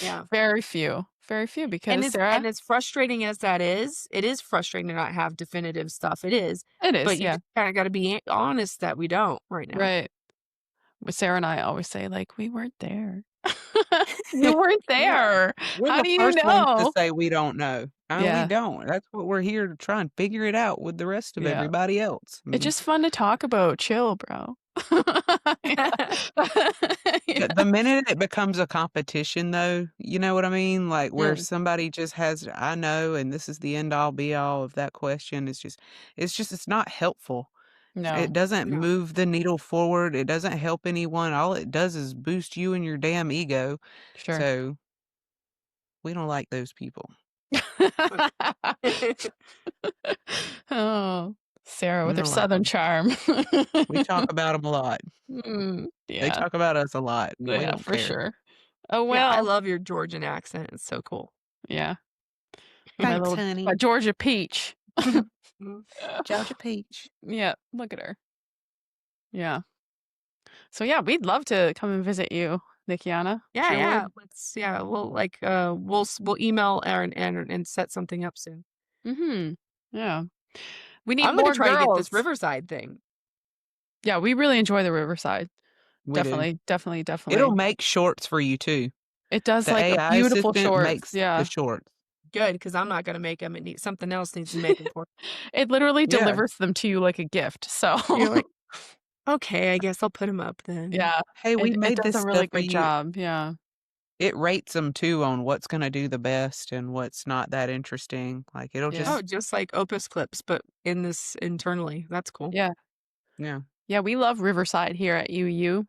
Yeah. Very few. Very few because And Sarah, as frustrating as that is, it is frustrating to not have definitive stuff. It is. it But is, you yeah. just kind of got to be honest that we don't right now. Right. But Sarah and I always say, like, we weren't there. You weren't Yeah. there. We're How the do you first ones to know? say we don't know. We Yeah. don't. That's what we're here to try and figure it out with the rest of Yeah. everybody else. I It's mean, just fun to talk about. Chill, bro. Yeah. Yeah. the minute it becomes a competition, though, you know what I mean? Like where Mm, somebody just has, I know, and this is the end all be all of that question. It's not helpful. It no, doesn't No. move the needle forward. It doesn't help anyone. All it does is boost you and your damn ego. sure. So we don't like those people. Oh, Sarah We with her don't like southern them. charm. We talk about them a lot. They Yeah, talk about us a lot, and we yeah, don't for care. sure. Oh, Yeah, I well. love your Georgian accent. It's so cool. Yeah, Thanks, honey. my Georgia peach. Mhm. Georgia Peach. Yeah, look at her. Yeah. So, yeah, we'd love to come and visit you, Nikkiana. Yeah, Sure yeah. would. We'll email and set something up soon. Mhm. Yeah. We need I'm gonna more try to get this girls. Riverside thing. Yeah, we really enjoy the Riverside. We do. Definitely, definitely, It'll definitely. make shorts for you too. It does, The like, a AI beautiful assistant shorts. makes the Yeah. shorts. Good, because I'm not gonna make them. Something else needs to make them for. It literally Yeah. delivers them to you like a gift, so You're like, okay, I guess I'll put them up then. yeah, Hey, we it made does this a really stuff for good you. job, yeah. It rates them too on what's gonna do the best and what's not that interesting. Like, it'll Yeah. Oh, just just like Opus clips, but in this internally. That's cool. Yeah. yeah, Yeah, we love Riverside here at UU.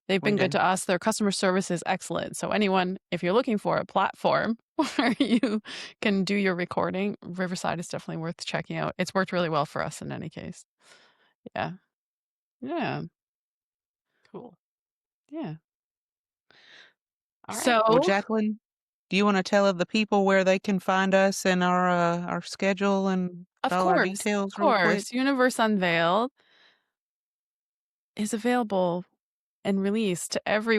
They've we been good do. to us. Their customer service is excellent. So anyone, if you're looking for a platform where you can do your recording, Riverside is definitely worth checking out. It's worked really well for us in any case. Yeah. Yeah. Cool. Yeah. All right. Well, So, Jacqueline, do you wanna tell the people where they can find us and our schedule and all our of details real quick? course, Universe Unveiled is available and released every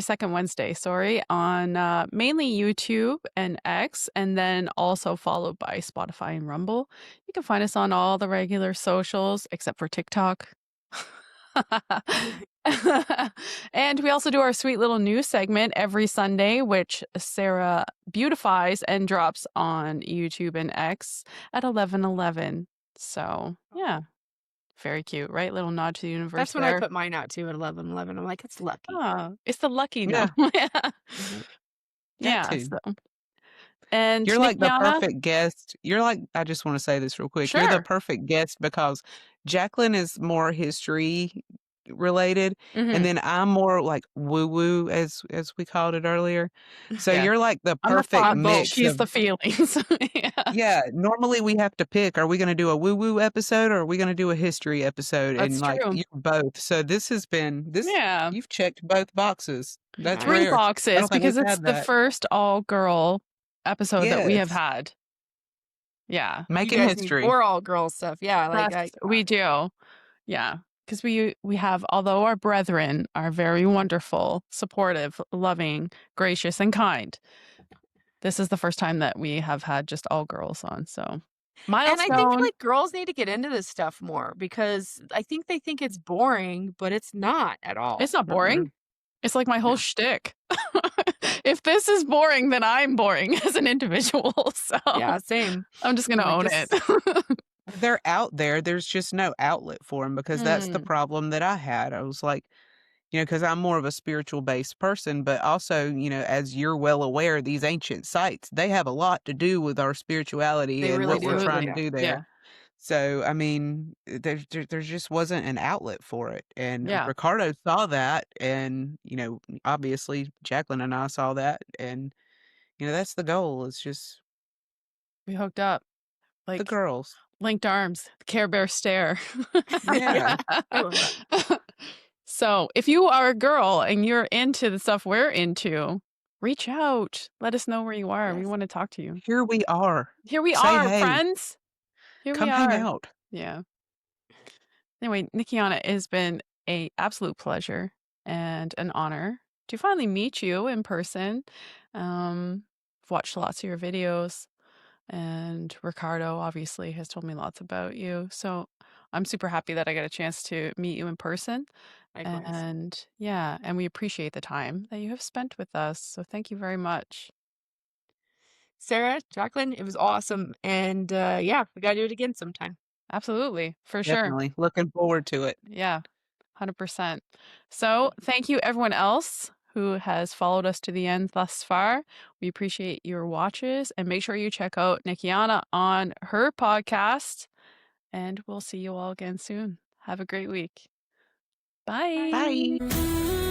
second Wednesday, sorry, on mainly YouTube and X, and then also followed by Spotify and Rumble. You can find us on all the regular socials except for TikTok. And we also do our sweet little news segment every Sunday, which Sarah beautifies and drops on YouTube and X at 11:11. So, yeah, very cute, right? Little nod to the universe That's when I there. put mine out too at 11:11. I'm like, it's lucky. Ah, it's the lucky Yeah, number. Yeah. Mhm. that Yeah, too. so and You're like the Nikkiana? perfect guest. I just wanna say this real quick. You're the Sure. perfect guest because Jacqueline is more history related, and Mhm. then I'm more like woo-woo as we called it earlier. So Yeah. you're like the I'm the perfect thoughts, I'm both. mix she's of the feelings. Yeah. yeah, normally we have to pick, are we gonna do a woo-woo episode or are we gonna do a history episode? That's And, like, true. you're both. So Yeah. you've checked both boxes. That's Nice. 3 rare. I boxes don't think because we've it's had the that. first all-girl episode that we have Yes. had. Yeah. You Making guys need history. more all girl stuff. Yeah, like That's we do. Yeah. Because we have, although our brethren are very wonderful, supportive, loving, gracious, and kind, this is the first time that we have had just all girls on, so and I think milestone. like girls need to get into this stuff more because I think they think it's boring, but it's not at all. It's not boring. Mm-mm. It's like my whole No. shtick. If this is boring, then I'm boring as an individual, so Yeah, same. I'm just gonna I'm like own this. it. They're out there, there's just no outlet for them because that's the Mm, problem that I had. I was like, because I'm more of a spiritual based person, but also, as you're well aware, these ancient sites, they have a lot to do with our spirituality They and really what we're do. trying absolutely. to do Yeah. there. So, I mean, there just wasn't an outlet for it. And Yeah. Ricardo saw that. And, obviously, Jacqueline and I saw that. And, that's the goal. It's just We hooked up. the Like girls. Linked arms, the Care Bear stare. Yeah. I love that. So if you are a girl and you're into the stuff we're into, reach out. Let us know where you are. We Yes. want to talk to you. Here we are. Here we Say are, hey. friends. Here we Come hang are. out. Yeah. Anyway, Nikkiana, it has been an absolute pleasure and an honor to finally meet you in person. I've watched lots of your videos, and Ricardo obviously has told me lots about you. So I'm super happy that I got a chance to meet you in person. Likewise. And yeah, and we appreciate the time that you have spent with us. So thank you very much. Sarah, Jacqueline, it was awesome. And yeah, we got to do it again sometime. Absolutely, for sure. Definitely. Looking forward to it. Yeah, 100%. So thank you everyone else who has followed us to the end thus far. We appreciate your watches, and make sure you check out Nikkiana on her podcast, and we'll see you all again soon. Have a great week. Bye. Bye.